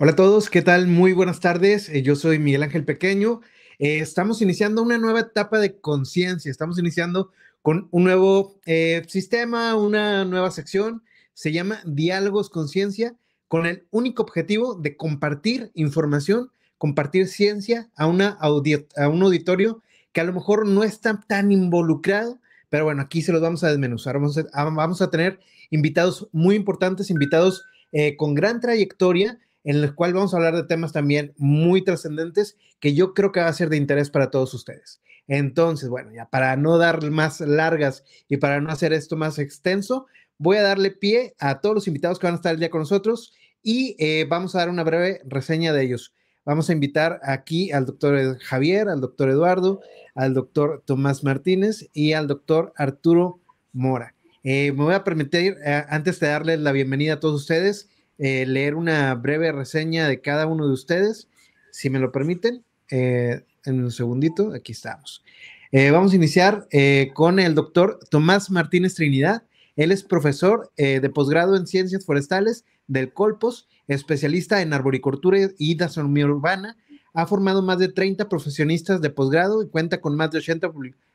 Hola a todos, ¿qué tal? Muy buenas tardes. Yo soy Miguel Ángel Pequeño. Estamos iniciando una nueva etapa de conciencia. Estamos iniciando con un nuevo sistema, una nueva sección. Se llama Diálogos Conciencia, con el único objetivo de compartir información, compartir ciencia a un auditorio que a lo mejor no está tan involucrado, pero bueno, aquí se los vamos a desmenuzar. Vamos a tener invitados muy importantes, invitados con gran trayectoria en el cual vamos a hablar de temas también muy trascendentes que yo creo que va a ser de interés para todos ustedes. Entonces, bueno, ya para no dar más largas y para no hacer esto más extenso, voy a darle pie a todos los invitados que van a estar el día con nosotros y vamos a dar una breve reseña de ellos. Vamos a invitar aquí al doctor Javier, al doctor Eduardo, al doctor Tomás Martínez y al doctor Arturo Mora. Me voy a permitir, antes de darles la bienvenida a todos ustedes, leer una breve reseña de cada uno de ustedes, si me lo permiten, en un segundito, aquí estamos. Vamos a iniciar con el doctor Tomás Martínez Trinidad. Él es profesor de posgrado en Ciencias Forestales del Colpos, especialista en arboricultura y taxonomía urbana. Ha formado más de 30 profesionistas de posgrado y cuenta con más de 80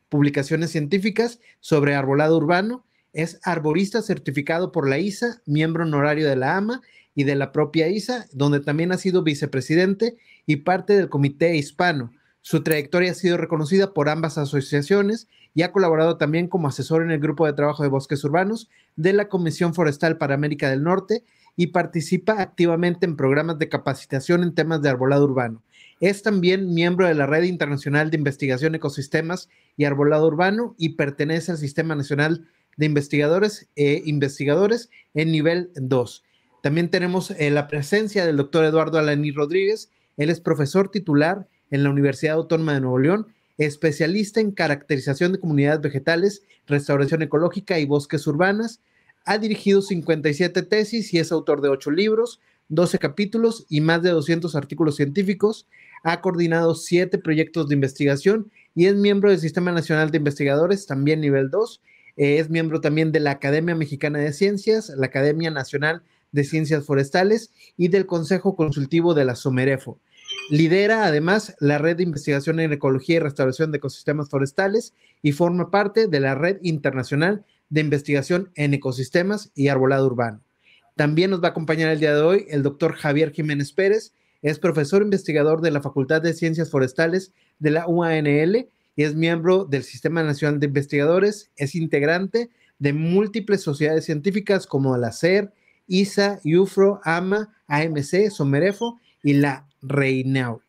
publicaciones científicas sobre arbolado urbano. Es arborista certificado por la ISA, miembro honorario de la AMA y de la propia ISA, donde también ha sido vicepresidente y parte del Comité Hispano. Su trayectoria ha sido reconocida por ambas asociaciones y ha colaborado también como asesor en el Grupo de Trabajo de Bosques Urbanos de la Comisión Forestal para América del Norte y participa activamente en programas de capacitación en temas de arbolado urbano. Es también miembro de la Red Internacional de Investigación Ecosistemas y Arbolado Urbano y pertenece al Sistema Nacional de Investigadores en nivel 2. También tenemos la presencia del doctor Eduardo Alaní Rodríguez. Él es profesor titular en la Universidad Autónoma de Nuevo León, especialista en caracterización de comunidades vegetales, restauración ecológica y bosques urbanas. Ha dirigido 57 tesis y es autor de 8 libros, 12 capítulos y más de 200 artículos científicos. Ha coordinado 7 proyectos de investigación y es miembro del Sistema Nacional de Investigadores, también nivel 2. Es miembro también de la Academia Mexicana de Ciencias, la Academia Nacional de Ciencias Forestales y del Consejo Consultivo de la Somerefo. Lidera además la Red de Investigación en Ecología y Restauración de Ecosistemas Forestales y forma parte de la Red Internacional de Investigación en Ecosistemas y Arbolado Urbano. También nos va a acompañar el día de hoy el doctor Javier Jiménez Pérez. Es profesor investigador de la Facultad de Ciencias Forestales de la UANL y es miembro del Sistema Nacional de Investigadores. Es integrante de múltiples sociedades científicas como la SER, ISA, UFRO, AMA, AMC, Somerefo y la REINAU.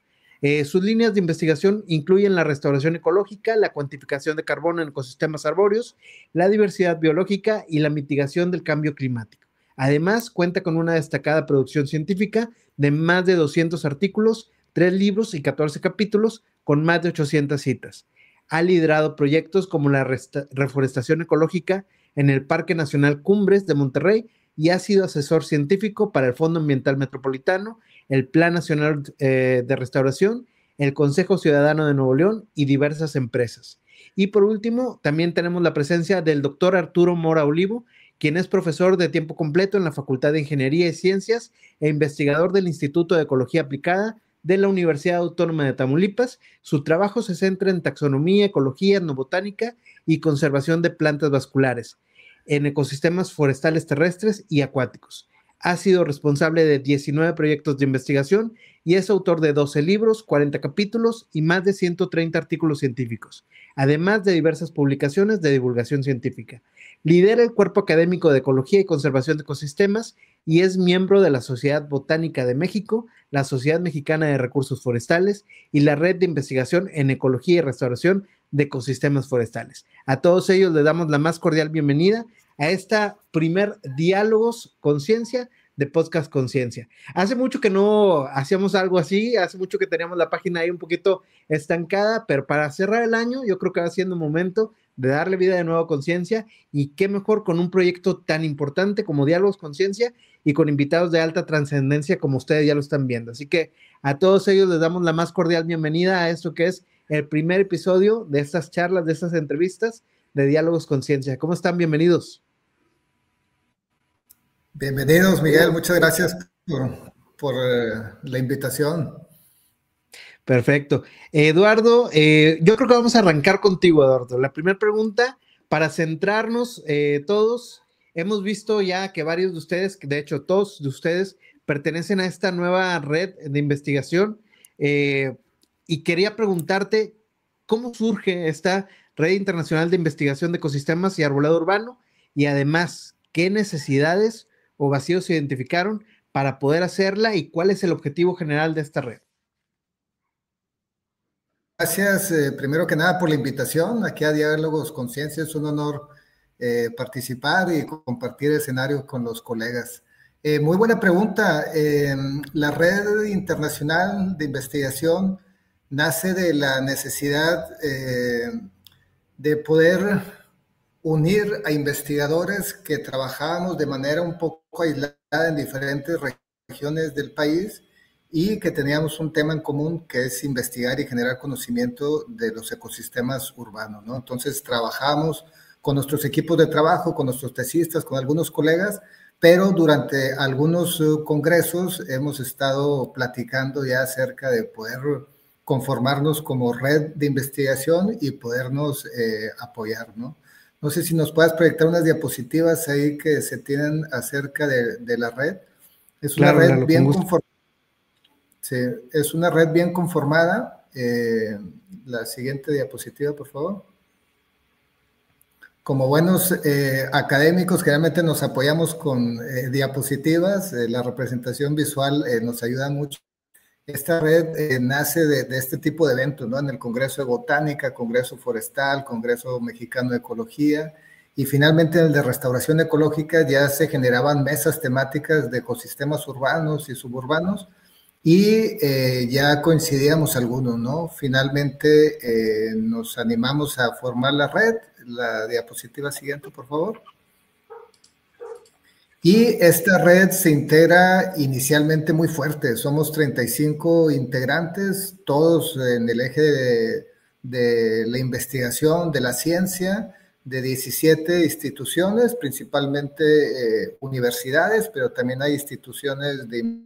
Sus líneas de investigación incluyen la restauración ecológica, la cuantificación de carbono en ecosistemas arbóreos, la diversidad biológica y la mitigación del cambio climático. Además, cuenta con una destacada producción científica de más de 200 artículos, 3 libros y 14 capítulos con más de 800 citas. Ha liderado proyectos como la reforestación ecológica en el Parque Nacional Cumbres de Monterrey y ha sido asesor científico para el Fondo Ambiental Metropolitano, el Plan Nacional de Restauración, el Consejo Ciudadano de Nuevo León y diversas empresas. Y por último, también tenemos la presencia del doctor Arturo Mora Olivo, quien es profesor de tiempo completo en la Facultad de Ingeniería y Ciencias e investigador del Instituto de Ecología Aplicada de la Universidad Autónoma de Tamaulipas. Su trabajo se centra en taxonomía, ecología, etnobotánica y conservación de plantas vasculares en ecosistemas forestales terrestres y acuáticos. Ha sido responsable de 19 proyectos de investigación y es autor de 12 libros, 40 capítulos y más de 130 artículos científicos, además de diversas publicaciones de divulgación científica. Lidera el Cuerpo Académico de Ecología y Conservación de Ecosistemas y es miembro de la Sociedad Botánica de México, la Sociedad Mexicana de Recursos Forestales y la Red de Investigación en Ecología y Restauración de Ecosistemas Forestales. A todos ellos les damos la más cordial bienvenida a esta primer Diálogos Conciencia de Podcast Conciencia. Hace mucho que no hacíamos algo así, hace mucho que teníamos la página ahí un poquito estancada, pero para cerrar el año yo creo que va siendo momento de darle vida de nuevo a Conciencia y qué mejor con un proyecto tan importante como Diálogos Conciencia y con invitados de alta trascendencia como ustedes ya lo están viendo. Así que a todos ellos les damos la más cordial bienvenida a esto que es el primer episodio de estas charlas, de estas entrevistas de Diálogos Conciencia. ¿Cómo están? Bienvenidos. Bienvenidos, Miguel. Muchas gracias la invitación. Perfecto. Eduardo, yo creo que vamos a arrancar contigo, Eduardo. La primera pregunta, para centrarnos todos, hemos visto ya que varios de ustedes, de hecho todos de ustedes, pertenecen a esta nueva red de investigación y quería preguntarte cómo surge esta red internacional de investigación de ecosistemas y arbolado urbano y además qué necesidades o vacíos se identificaron para poder hacerla y cuál es el objetivo general de esta red. Gracias, primero que nada, por la invitación aquí a Diálogos Conciencia. Es un honor participar y compartir escenarios con los colegas. Muy buena pregunta. La Red Internacional de Investigación nace de la necesidad de poder unir a investigadores que trabajábamos de manera un poco aislada en diferentes regiones del país y que teníamos un tema en común, que es investigar y generar conocimiento de los ecosistemas urbanos, ¿no? Entonces trabajamos con nuestros equipos de trabajo, con nuestros tesistas, con algunos colegas, pero durante algunos congresos hemos estado platicando ya acerca de poder conformarnos como red de investigación y podernos apoyar, ¿no? No sé si nos puedas proyectar unas diapositivas ahí que se tienen acerca de la red. Es una red bien conformada. Sí, es una red bien conformada. La siguiente diapositiva, por favor. Como buenos académicos, generalmente nos apoyamos con diapositivas. La representación visual nos ayuda mucho. Esta red nace de este tipo de eventos, ¿no? En el Congreso de Botánica, Congreso Forestal, Congreso Mexicano de Ecología, y finalmente en el de Restauración Ecológica ya se generaban mesas temáticas de ecosistemas urbanos y suburbanos, y ya coincidíamos algunos, ¿no? Finalmente nos animamos a formar la red. La diapositiva siguiente, por favor. Y esta red se integra inicialmente muy fuerte. Somos 35 integrantes, todos en el eje de la investigación, de la ciencia, de 17 instituciones, principalmente universidades, pero también hay instituciones de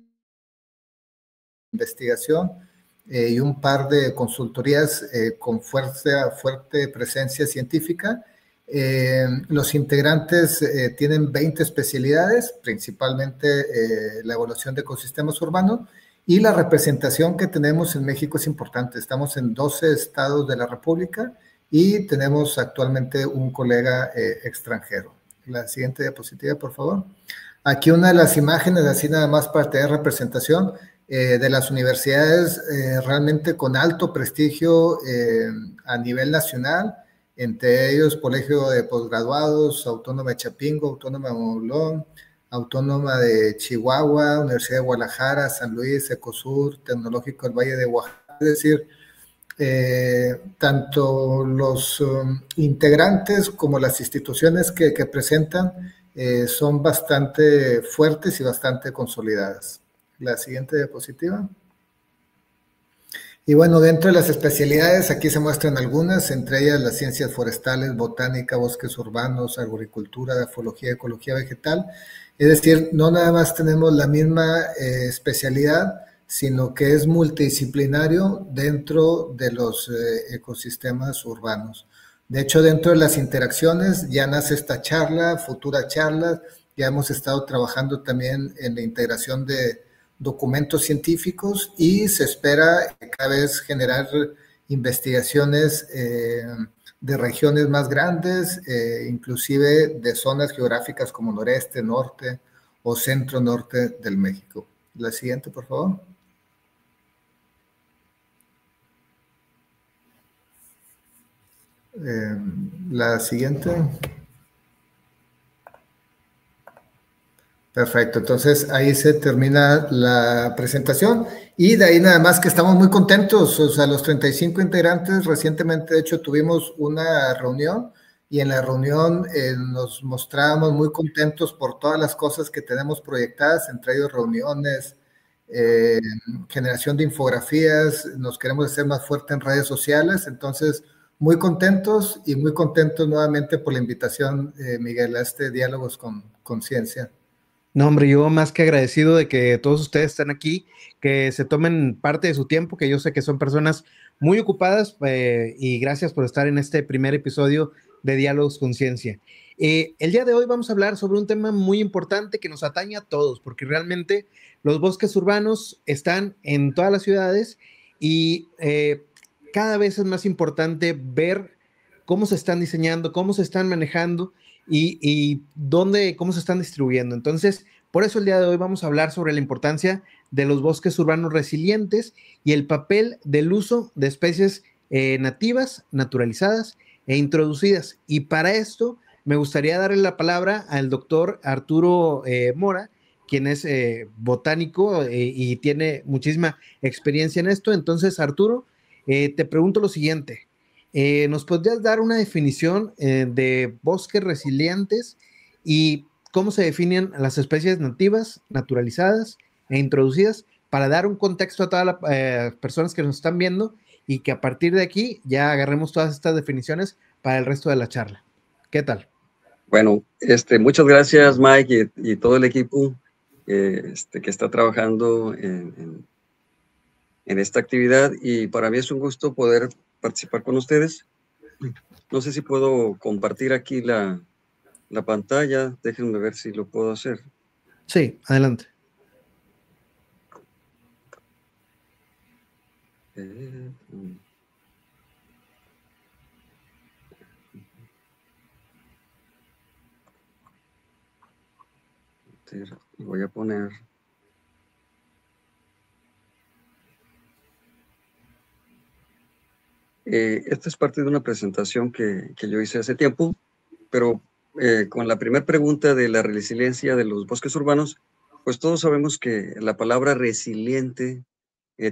investigación y un par de consultorías con fuerte presencia científica. Los integrantes tienen 20 especialidades, principalmente la evaluación de ecosistemas urbanos, y la representación que tenemos en México es importante. Estamos en 12 estados de la República y tenemos actualmente un colega extranjero. La siguiente diapositiva, por favor. Aquí una de las imágenes, así nada más para tener representación, de las universidades realmente con alto prestigio a nivel nacional, entre ellos Colegio de Postgraduados, Autónoma de Chapingo, Autónoma de Molón, Autónoma de Chihuahua, Universidad de Guadalajara, San Luis, Ecosur, Tecnológico del Valle de Oaxaca. Es decir, tanto los integrantes como las instituciones que presentan son bastante fuertes y bastante consolidadas. La siguiente diapositiva. Y bueno, dentro de las especialidades, aquí se muestran algunas, entre ellas las ciencias forestales, botánica, bosques urbanos, arboricultura, grafología, ecología vegetal. Es decir, no nada más tenemos la misma especialidad, sino que es multidisciplinario dentro de los ecosistemas urbanos. De hecho, dentro de las interacciones ya nace esta charla, futura charla. Ya hemos estado trabajando también en la integración de documentos científicos y se espera cada vez generar investigaciones de regiones más grandes, inclusive de zonas geográficas como noreste, norte o centro-norte del México. La siguiente, por favor. La siguiente. Perfecto, entonces ahí se termina la presentación y de ahí nada más que estamos muy contentos, o sea, los 35 integrantes, recientemente de hecho tuvimos una reunión y en la reunión nos mostrábamos muy contentos por todas las cosas que tenemos proyectadas, entre ellos reuniones, generación de infografías, nos queremos hacer más fuerte en redes sociales, entonces muy contentos y muy contentos nuevamente por la invitación, Miguel, a este Diálogos con Conciencia. No, hombre, yo más que agradecido de que todos ustedes están aquí, que se tomen parte de su tiempo, que yo sé que son personas muy ocupadas y gracias por estar en este primer episodio de Diálogos Conciencia. El día de hoy vamos a hablar sobre un tema muy importante que nos atañe a todos, porque realmente los bosques urbanos están en todas las ciudades y cada vez es más importante ver cómo se están diseñando, cómo se están manejando y dónde, cómo se están distribuyendo. Entonces, por eso el día de hoy vamos a hablar sobre la importancia de los bosques urbanos resilientes y el papel del uso de especies nativas, naturalizadas e introducidas. Y para esto me gustaría darle la palabra al doctor Arturo Mora, quien es botánico y tiene muchísima experiencia en esto. Entonces, Arturo, te pregunto lo siguiente. ¿Nos podrías dar una definición de bosques resilientes y cómo se definen las especies nativas, naturalizadas e introducidas para dar un contexto a todas las personas que nos están viendo y que a partir de aquí ya agarremos todas estas definiciones para el resto de la charla? ¿Qué tal? Bueno, muchas gracias, Mike, y todo el equipo que está trabajando en esta actividad. Y para mí es un gusto poder participar con ustedes. No sé si puedo compartir aquí la pantalla. Déjenme ver si lo puedo hacer. Sí, adelante. Voy a poner... esta es parte de una presentación que yo hice hace tiempo, pero con la primera pregunta de la resiliencia de los bosques urbanos, pues todos sabemos que la palabra resiliente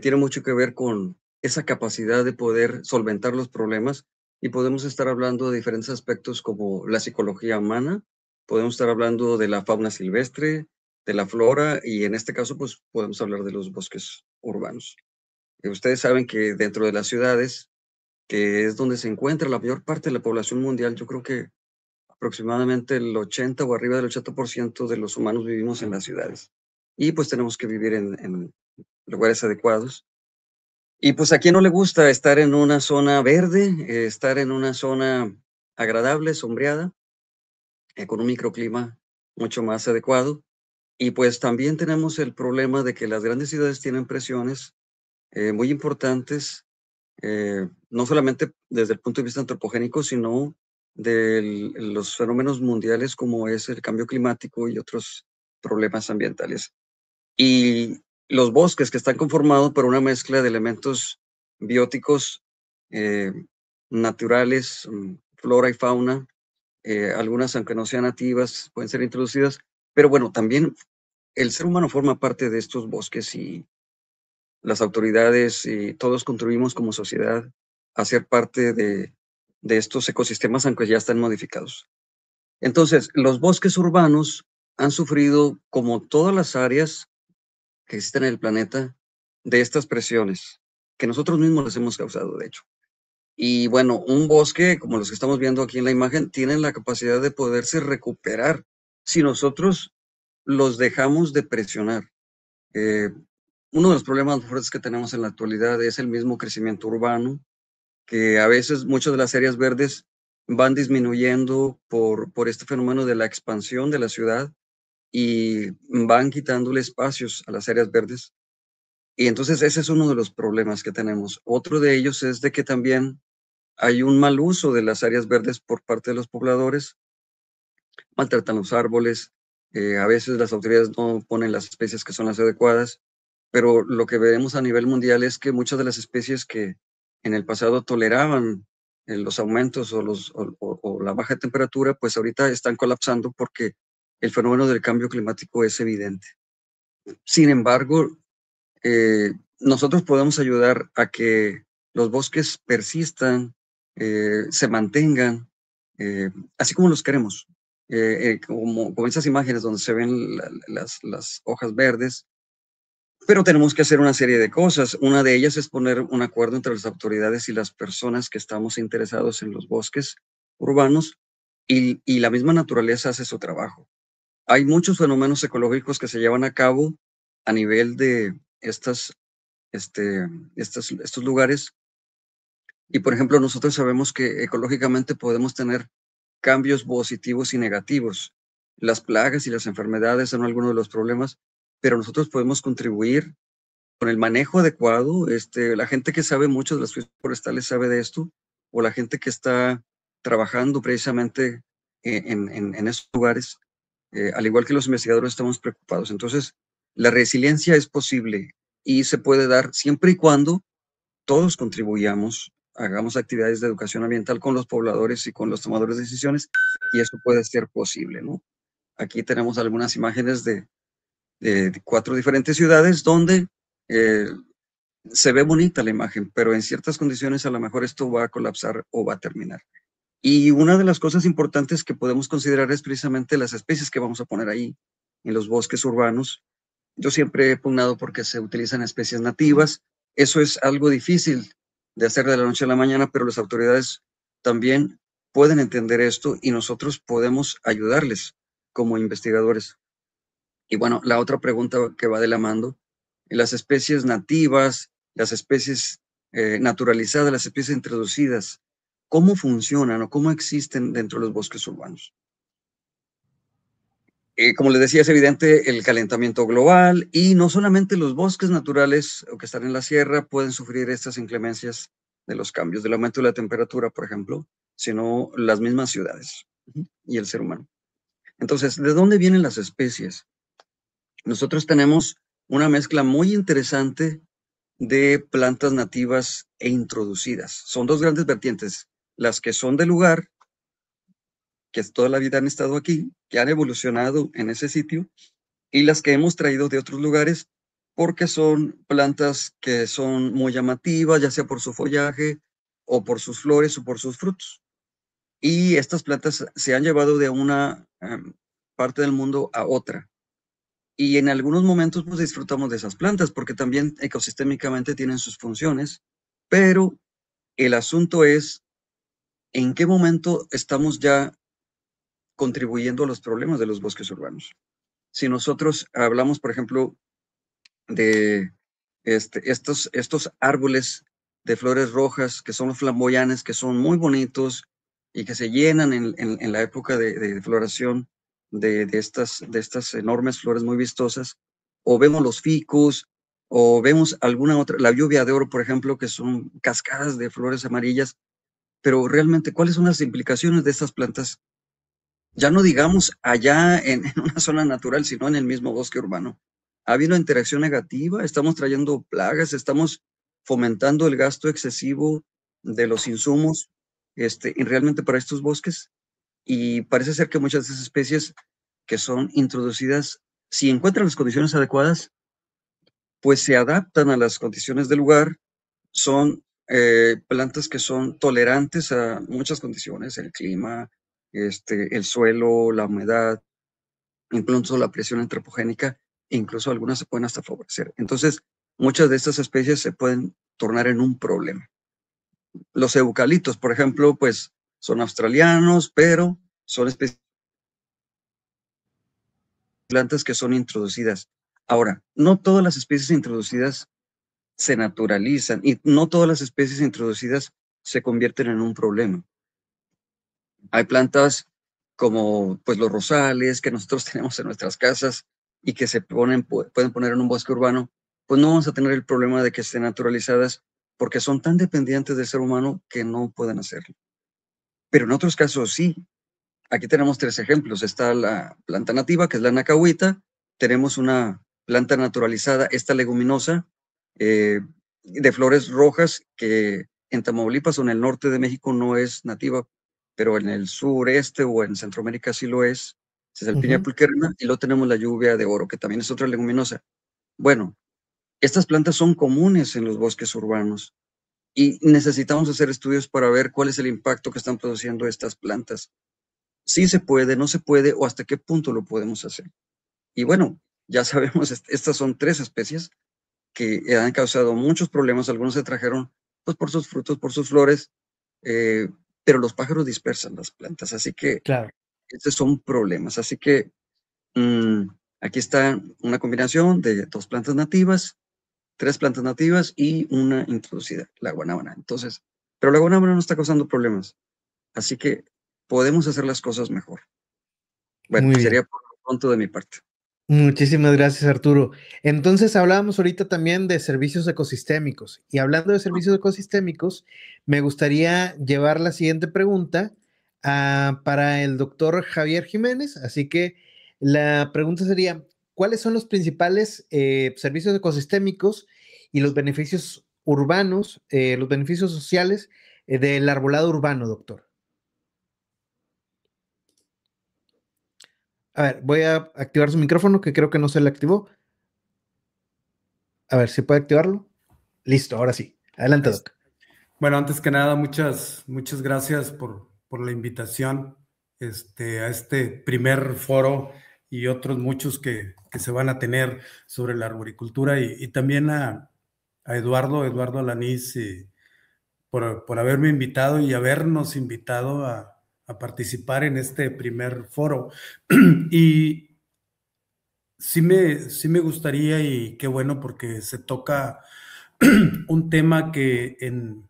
tiene mucho que ver con esa capacidad de poder solventar los problemas, y podemos estar hablando de diferentes aspectos como la psicología humana, podemos estar hablando de la fauna silvestre, de la flora, y en este caso pues podemos hablar de los bosques urbanos. Ustedes saben que dentro de las ciudades, que es donde se encuentra la mayor parte de la población mundial, yo creo que aproximadamente el 80 o arriba del 80% de los humanos vivimos en las ciudades. Y pues tenemos que vivir en lugares adecuados. Y pues a quién no le gusta estar en una zona verde, estar en una zona agradable, sombreada, con un microclima mucho más adecuado. Y pues también tenemos el problema de que las grandes ciudades tienen presiones muy importantes, no solamente desde el punto de vista antropogénico, sino de los fenómenos mundiales como es el cambio climático y otros problemas ambientales. Y los bosques que están conformados por una mezcla de elementos bióticos, eh, naturales, flora y fauna, algunas aunque no sean nativas pueden ser introducidas, pero bueno, también el ser humano forma parte de estos bosques, y las autoridades y todos contribuimos como sociedad a ser parte de estos ecosistemas, aunque ya están modificados. Entonces, los bosques urbanos han sufrido, como todas las áreas que existen en el planeta, de estas presiones que nosotros mismos les hemos causado, de hecho. Y bueno, un bosque, como los que estamos viendo aquí en la imagen, tiene la capacidad de poderse recuperar si nosotros los dejamos de presionar. Uno de los problemas fuertes que tenemos en la actualidad es el mismo crecimiento urbano, que a veces muchas de las áreas verdes van disminuyendo por este fenómeno de la expansión de la ciudad, y van quitándole espacios a las áreas verdes. Y entonces ese es uno de los problemas que tenemos. Otro de ellos es de que también hay un mal uso de las áreas verdes por parte de los pobladores, maltratan los árboles, a veces las autoridades no ponen las especies que son las adecuadas, pero lo que vemos a nivel mundial es que muchas de las especies que en el pasado toleraban los aumentos o la baja temperatura, pues ahorita están colapsando porque el fenómeno del cambio climático es evidente. Sin embargo, nosotros podemos ayudar a que los bosques persistan, se mantengan, así como los queremos. Como esas imágenes donde se ven las hojas verdes, pero tenemos que hacer una serie de cosas. Una de ellas es poner un acuerdo entre las autoridades y las personas que estamos interesados en los bosques urbanos, y la misma naturaleza hace su trabajo. Hay muchos fenómenos ecológicos que se llevan a cabo a nivel de estos lugares. Y, por ejemplo, nosotros sabemos que ecológicamente podemos tener cambios positivos y negativos. Las plagas y las enfermedades son algunos de los problemas, pero nosotros podemos contribuir con el manejo adecuado. La gente que sabe mucho de las fiestas forestales sabe de esto, o la gente que está trabajando precisamente en esos lugares, al igual que los investigadores, estamos preocupados. Entonces, la resiliencia es posible y se puede dar siempre y cuando todos contribuyamos, hagamos actividades de educación ambiental con los pobladores y con los tomadores de decisiones, y eso puede ser posible, ¿no? Aquí tenemos algunas imágenes de 4 diferentes ciudades donde se ve bonita la imagen, pero en ciertas condiciones a lo mejor esto va a colapsar o va a terminar. Y una de las cosas importantes que podemos considerar es precisamente las especies que vamos a poner ahí en los bosques urbanos. Yo siempre he pugnado porque se utilizan especies nativas. Eso es algo difícil de hacer de la noche a la mañana, pero las autoridades también pueden entender esto y nosotros podemos ayudarles como investigadores. Y bueno, la otra pregunta que va de la mano, las especies nativas, las especies naturalizadas, las especies introducidas, ¿cómo funcionan o cómo existen dentro de los bosques urbanos? Como les decía, es evidente el calentamiento global y no solamente los bosques naturales o que están en la sierra pueden sufrir estas inclemencias de los cambios, del aumento de la temperatura, por ejemplo, sino las mismas ciudades y el ser humano. Entonces, ¿de dónde vienen las especies? Nosotros tenemos una mezcla muy interesante de plantas nativas e introducidas. Son 2 grandes vertientes, las que son del lugar, que toda la vida han estado aquí, que han evolucionado en ese sitio, y las que hemos traído de otros lugares, porque son plantas que son muy llamativas, ya sea por su follaje, o por sus flores, o por sus frutos. Y estas plantas se han llevado de una parte del mundo a otra. Y en algunos momentos pues disfrutamos de esas plantas, porque también ecosistémicamente tienen sus funciones, pero el asunto es en qué momento estamos ya contribuyendo a los problemas de los bosques urbanos. Si nosotros hablamos, por ejemplo, de estos árboles de flores rojas, que son los flamboyanes, que son muy bonitos y que se llenan en la época de floración de estas enormes flores muy vistosas, o vemos los ficus, o vemos alguna otra, la lluvia de oro, por ejemplo, que son cascadas de flores amarillas, pero realmente, ¿cuáles son las implicaciones de estas plantas? Ya no digamos allá en una zona natural, sino en el mismo bosque urbano. Ha habido interacción negativa, estamos trayendo plagas, estamos fomentando el gasto excesivo de los insumos y realmente para estos bosques. Y parece ser que muchas de esas especies que son introducidas, si encuentran las condiciones adecuadas, pues se adaptan a las condiciones del lugar. Son plantas que son tolerantes a muchas condiciones, el clima, el suelo, la humedad, incluso la presión antropogénica, e incluso algunas se pueden hasta favorecer. Entonces, muchas de estas especies se pueden tornar en un problema. Los eucaliptos, por ejemplo, pues son australianos, pero son especies de plantas que son introducidas. Ahora, no todas las especies introducidas se naturalizan y no todas las especies introducidas se convierten en un problema. Hay plantas como pues los rosales que nosotros tenemos en nuestras casas y que se pueden poner en un bosque urbano, pues no vamos a tener el problema de que estén naturalizadas porque son tan dependientes del ser humano que no pueden hacerlo. Pero en otros casos sí. Aquí tenemos 3 ejemplos. Está la planta nativa, que es la nacahuita. Tenemos una planta naturalizada, esta leguminosa, de flores rojas, que en Tamaulipas o en el norte de México no es nativa, pero en el sureste o en Centroamérica sí lo es. Es el piña pulquerna, y luego tenemos la lluvia de oro, que también es otra leguminosa. Bueno, estas plantas son comunes en los bosques urbanos y necesitamos hacer estudios para ver cuál es el impacto que están produciendo estas plantas. Sí se puede, no se puede, o hasta qué punto lo podemos hacer. Y bueno, ya sabemos, estas son 3 especies que han causado muchos problemas. Algunos se trajeron pues por sus frutos, por sus flores, pero los pájaros dispersan las plantas, así que Claro. estos son problemas. Así que Aquí está una combinación de 2 plantas nativas, 3 plantas nativas y una introducida, la guanábana. Entonces, pero la guanábana no está causando problemas, así que podemos hacer las cosas mejor. Bueno, Muy bien. sería por lo pronto de mi parte. Muchísimas gracias, Arturo. Entonces, hablábamos ahorita también de servicios ecosistémicos. Y hablando de servicios ecosistémicos, me gustaría llevar la siguiente pregunta para el doctor Javier Jiménez. Así que la pregunta sería, ¿cuáles son los principales servicios ecosistémicos y los beneficios urbanos, los beneficios sociales del arbolado urbano, doctor? A ver, voy a activar su micrófono, que creo que no se le activó. A ver si puede activarlo. Listo, ahora sí. Adelante, Doc. Bueno, antes que nada, muchas gracias por la invitación a este primer foro y otros muchos que se van a tener sobre la arboricultura y también a Eduardo Alanís por haberme invitado y habernos invitado a participar en este primer foro. Y sí me gustaría, y qué bueno, porque se toca un tema que en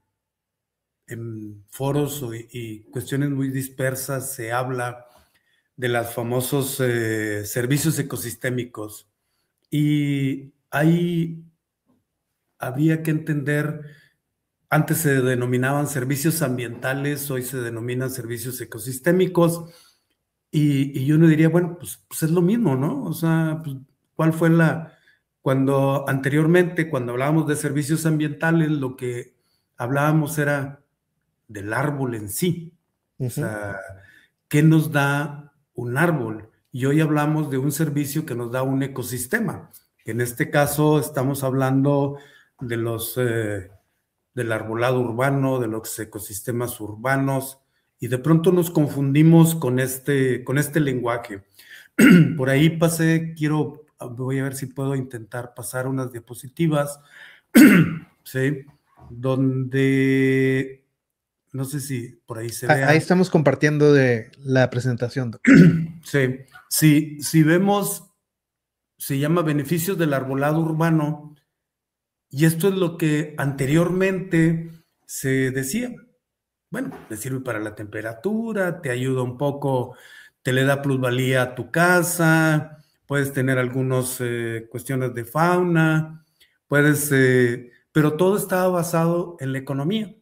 foros y cuestiones muy dispersas se habla de los famosos servicios ecosistémicos. Y ahí había que entender, antes se denominaban servicios ambientales, hoy se denominan servicios ecosistémicos, y uno diría, bueno, pues es lo mismo, ¿no? O sea, pues, ¿cuál fue cuando anteriormente, cuando hablábamos de servicios ambientales, lo que hablábamos era del árbol en sí? O sea, ¿qué nos da un árbol? Y hoy hablamos de un servicio que nos da un ecosistema. En este caso estamos hablando de del arbolado urbano, de los ecosistemas urbanos, y de pronto nos confundimos con este lenguaje. Por ahí voy a ver si puedo intentar pasar unas diapositivas, ¿sí? Donde, no sé si por ahí se ve. Ahí estamos compartiendo de la presentación, doctor. Sí, si vemos, se llama beneficios del arbolado urbano, y esto es lo que anteriormente se decía. Bueno, le sirve para la temperatura, te ayuda un poco, te le da plusvalía a tu casa, puedes tener algunas cuestiones de fauna, pero todo estaba basado en la economía.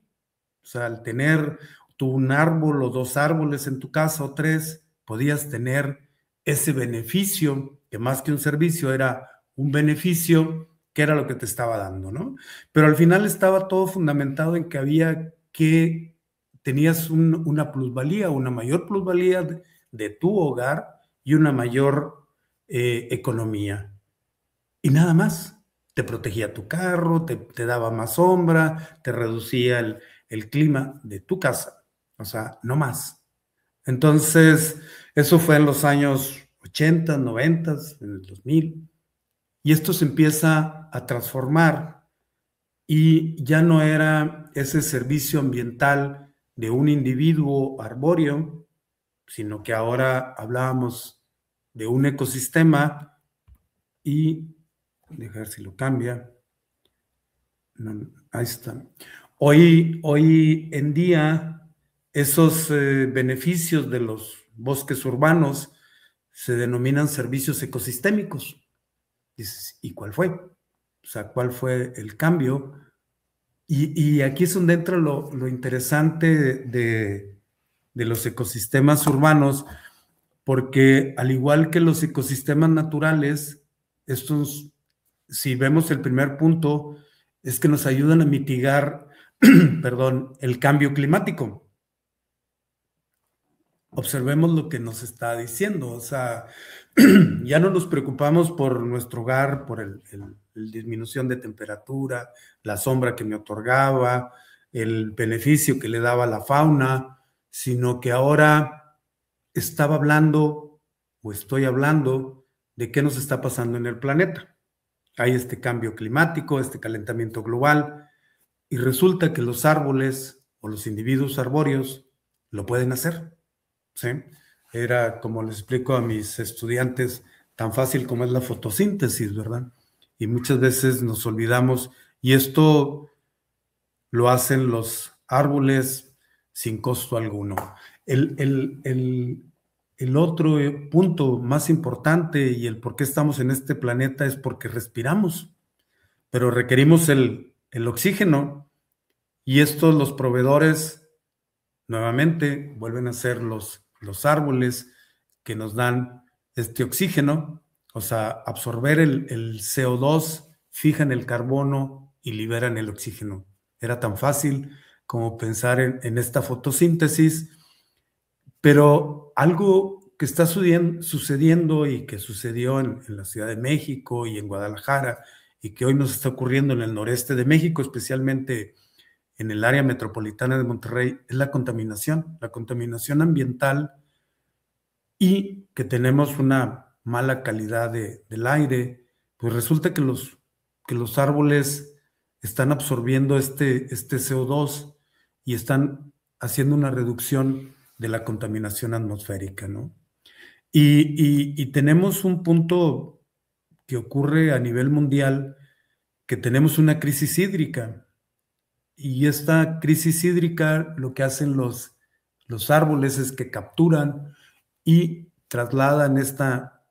O sea, al tener tú un árbol o 2 árboles en tu casa o 3, podías tener ese beneficio, que más que un servicio era un beneficio, que era lo que te estaba dando, ¿no? Pero al final estaba todo fundamentado en que tenías una plusvalía, una mayor plusvalía de tu hogar y una mayor economía. Y nada más, te protegía tu carro, te daba más sombra, te reducía el clima de tu casa, o sea, no más. Entonces, eso fue en los años 80, 90, en el 2000, y esto se empieza a transformar y ya no era ese servicio ambiental de un individuo arbóreo, sino que ahora hablábamos de un ecosistema. Y dejar ver si lo cambia. No, ahí está. Hoy en día, esos beneficios de los bosques urbanos se denominan servicios ecosistémicos. Dices, ¿y cuál fue? O sea, ¿cuál fue el cambio? Y aquí es donde entra lo interesante de los ecosistemas urbanos, porque al igual que los ecosistemas naturales, estos, si vemos el primer punto, es que nos ayudan a mitigar, perdón, el cambio climático. Observemos lo que nos está diciendo, o sea, ya no nos preocupamos por nuestro hogar, por el disminución de temperatura, la sombra que me otorgaba, el beneficio que le daba a la fauna, sino que ahora estaba hablando o estoy hablando de qué nos está pasando en el planeta. Hay este cambio climático, este calentamiento global, y resulta que los árboles o los individuos arbóreos lo pueden hacer, ¿sí? era, como les explico a mis estudiantes, tan fácil como es la fotosíntesis, ¿verdad? Y muchas veces nos olvidamos, y esto lo hacen los árboles sin costo alguno. El otro punto más importante y el por qué estamos en este planeta es porque respiramos, pero requerimos el oxígeno, y estos los proveedores nuevamente vuelven a ser los árboles que nos dan este oxígeno, o sea, absorber el CO2, fijan el carbono y liberan el oxígeno. Era tan fácil como pensar en esta fotosíntesis, pero algo que está sucediendo y que sucedió en la Ciudad de México y en Guadalajara y que hoy nos está ocurriendo en el noreste de México, especialmente en el área metropolitana de Monterrey, es la contaminación ambiental, y que tenemos una mala calidad del aire. Pues resulta que los árboles están absorbiendo este CO2 y están haciendo una reducción de la contaminación atmosférica, ¿no? Y tenemos un punto que ocurre a nivel mundial, que tenemos una crisis hídrica. Y esta crisis hídrica, lo que hacen los árboles es que capturan y trasladan esta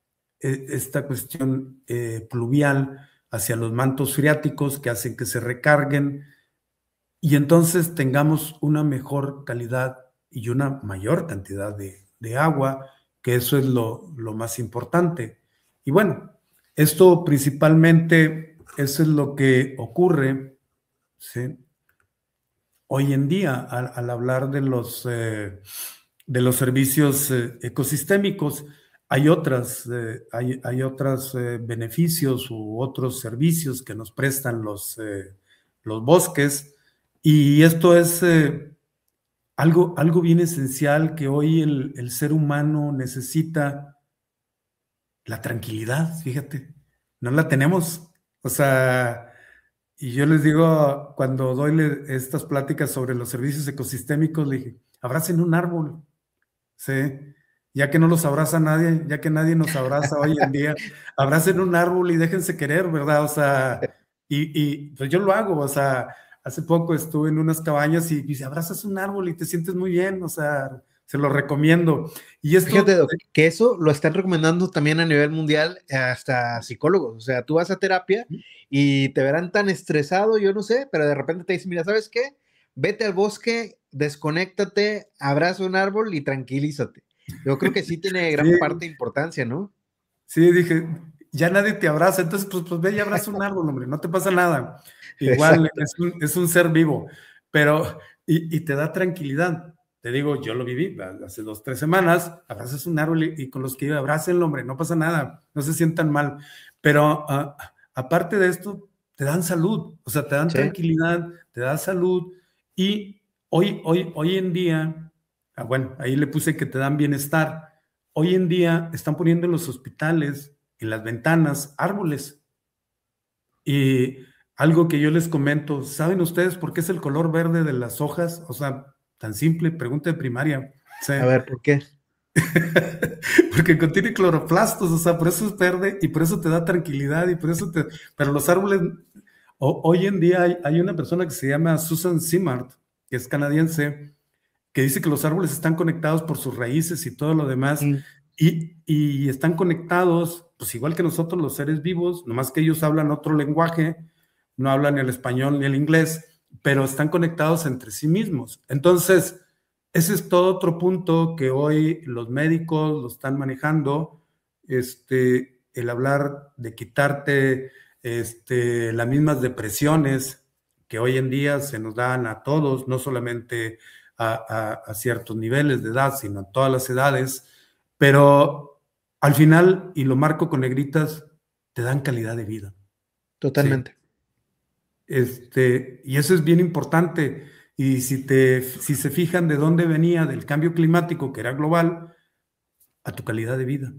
cuestión pluvial hacia los mantos freáticos, que hacen que se recarguen, y entonces tengamos una mejor calidad y una mayor cantidad de agua, que eso es lo más importante. Y bueno, esto principalmente, eso es lo que ocurre, ¿sí? Hoy en día, al hablar de los servicios ecosistémicos, hay otros beneficios u otros servicios que nos prestan los bosques, y esto es algo bien esencial, que hoy el ser humano necesita: la tranquilidad. Fíjate, no la tenemos. O sea, y yo les digo, cuando doy estas pláticas sobre los servicios ecosistémicos, le dije: abracen un árbol, ¿sí? Ya que no los abraza nadie, ya que nadie nos abraza hoy en día, abracen un árbol y déjense querer, ¿verdad? O sea, y pues yo lo hago. O sea, hace poco estuve en unas cabañas y dice: abrazas un árbol y te sientes muy bien. O sea, se lo recomiendo. Y esto, fíjate, Doc, que eso lo están recomendando también a nivel mundial, hasta psicólogos. O sea, tú vas a terapia y te verán tan estresado, yo no sé, pero de repente te dicen: mira, ¿sabes qué? Vete al bosque, desconéctate, abraza un árbol y tranquilízate. Yo creo que sí tiene gran parte de importancia, ¿no? Sí, dije, ya nadie te abraza, entonces pues ve y abraza un árbol, hombre, no te pasa nada. Igual es un ser vivo, pero y te da tranquilidad. Te digo, yo lo viví hace 2, 3 semanas, abrazas un árbol y con los que yo: abrácenlo, hombre, no pasa nada, no se sientan mal. Pero aparte de esto, te dan salud, o sea, te dan tranquilidad, te da salud, y hoy en día, bueno, ahí le puse que te dan bienestar. Hoy en día están poniendo en los hospitales, en las ventanas, árboles. Y algo que yo les comento: ¿saben ustedes por qué es el color verde de las hojas? O sea, tan simple, pregunta de primaria. O sea, a ver, ¿por qué? Porque contiene cloroplastos, o sea, por eso es verde y por eso te da tranquilidad y por eso Pero los árboles... Hoy en día hay una persona que se llama Susan Simard, que es canadiense, que dice que los árboles están conectados por sus raíces y todo lo demás, y están conectados, pues igual que nosotros los seres vivos, nomás que ellos hablan otro lenguaje, no hablan el español ni el inglés, pero están conectados entre sí mismos. Entonces, ese es todo otro punto que hoy los médicos lo están manejando, el hablar de quitarte las mismas depresiones que hoy en día se nos dan a todos, no solamente a ciertos niveles de edad, sino a todas las edades, pero al final, y lo marco con negritas, te dan calidad de vida. Totalmente. ¿Sí? Y eso es bien importante. Y si se fijan de dónde venía, del cambio climático, que era global, a tu calidad de vida.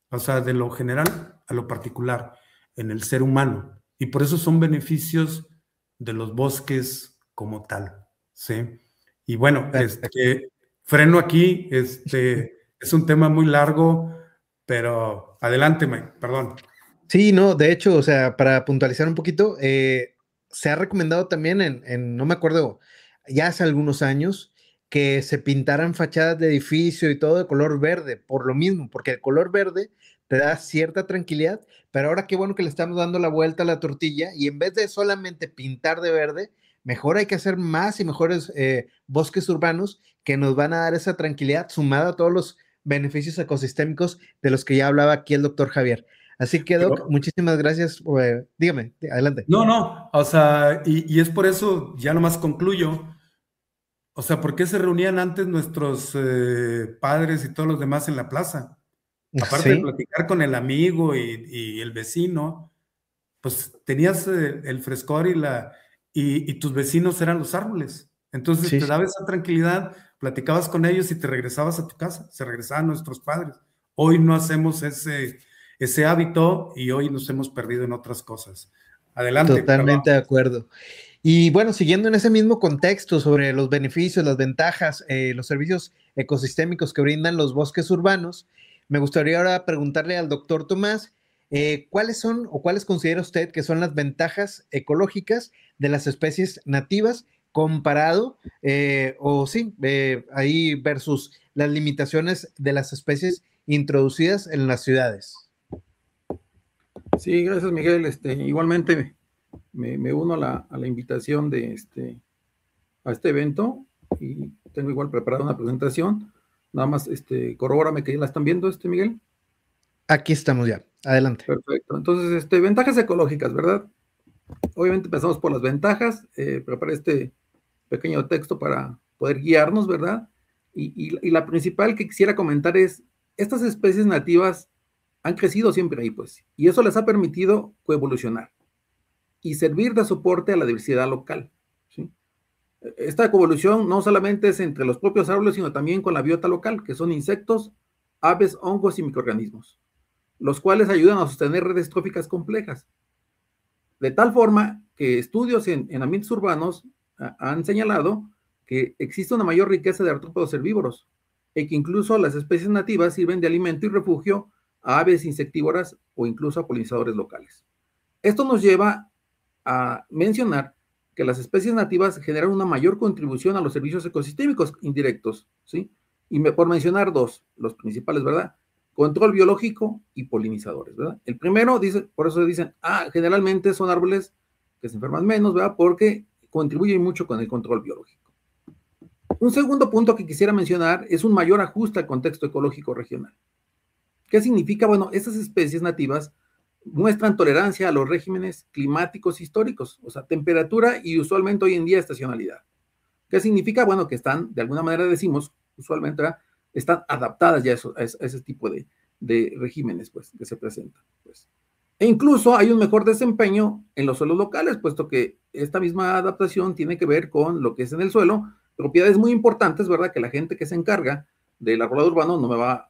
O sea, de lo general a lo particular, en el ser humano. Y por eso son beneficios de los bosques como tal, ¿sí? Y bueno, freno aquí, es un tema muy largo, pero adelante, Mike, perdón. Sí, no, de hecho, o sea, para puntualizar un poquito, se ha recomendado también no me acuerdo, ya hace algunos años, que se pintaran fachadas de edificio y todo de color verde, por lo mismo, porque el color verde te da cierta tranquilidad, pero ahora qué bueno que le estamos dando la vuelta a la tortilla y en vez de solamente pintar de verde, mejor hay que hacer más y mejores bosques urbanos que nos van a dar esa tranquilidad sumada a todos los beneficios ecosistémicos de los que ya hablaba aquí el doctor Javier. Así que, Doc, Pero, muchísimas gracias. Dígame, adelante. no, o sea, y es por eso, ya nomás concluyo, o sea, ¿por qué se reunían antes nuestros padres y todos los demás en la plaza? Aparte de Sí, platicar con el amigo y el vecino, pues tenías el frescor y tus vecinos eran los árboles. Entonces sí, te sí. daba esa tranquilidad, platicabas con ellos y te regresabas a tu casa, se regresaban nuestros padres. Hoy no hacemos ese hábito y hoy nos hemos perdido en otras cosas. Adelante, perdón. Totalmente de acuerdo. Y bueno, siguiendo en ese mismo contexto sobre los beneficios, las ventajas, los servicios ecosistémicos que brindan los bosques urbanos, me gustaría ahora preguntarle al doctor Tomás, ¿cuáles son o cuáles considera usted que son las ventajas ecológicas de las especies nativas comparado, ahí versus las limitaciones de las especies introducidas en las ciudades? Sí, gracias, Miguel. Igualmente me uno a la invitación a este evento y tengo igual preparada una presentación. Nada más, corrobórame que ya la están viendo, Miguel. Aquí estamos ya. Adelante. Perfecto. Entonces, ventajas ecológicas, ¿verdad? Obviamente empezamos por las ventajas. Preparé este pequeño texto para poder guiarnos, ¿verdad? Y la principal que quisiera comentar es, estas especies nativas han crecido siempre ahí, pues, y eso les ha permitido coevolucionar y servir de soporte a la diversidad local, ¿sí? Esta coevolución no solamente es entre los propios árboles, sino también con la biota local, que son insectos, aves, hongos y microorganismos, los cuales ayudan a sostener redes tróficas complejas. De tal forma que estudios en ambientes urbanos han señalado que existe una mayor riqueza de artrópodos herbívoros y que incluso las especies nativas sirven de alimento y refugio a aves insectívoras o incluso a polinizadores locales. Esto nos lleva a mencionar que las especies nativas generan una mayor contribución a los servicios ecosistémicos indirectos, ¿sí? Y por mencionar dos, los principales, ¿verdad? Control biológico y polinizadores, ¿verdad? El primero, por eso dicen, generalmente son árboles que se enferman menos, ¿verdad? Porque contribuyen mucho con el control biológico. Un segundo punto que quisiera mencionar es un mayor ajuste al contexto ecológico regional. ¿Qué significa? Bueno, estas especies nativas muestran tolerancia a los regímenes climáticos históricos, o sea, temperatura y usualmente hoy en día estacionalidad. ¿Qué significa? Bueno, que están, de alguna manera decimos, usualmente, ¿verdad?, están adaptadas ya a ese tipo de regímenes, pues, que se presentan, pues. E incluso hay un mejor desempeño en los suelos locales, puesto que esta misma adaptación tiene que ver con lo que es en el suelo, propiedades muy importantes, ¿verdad?, que la gente que se encarga del arbolado urbano no me va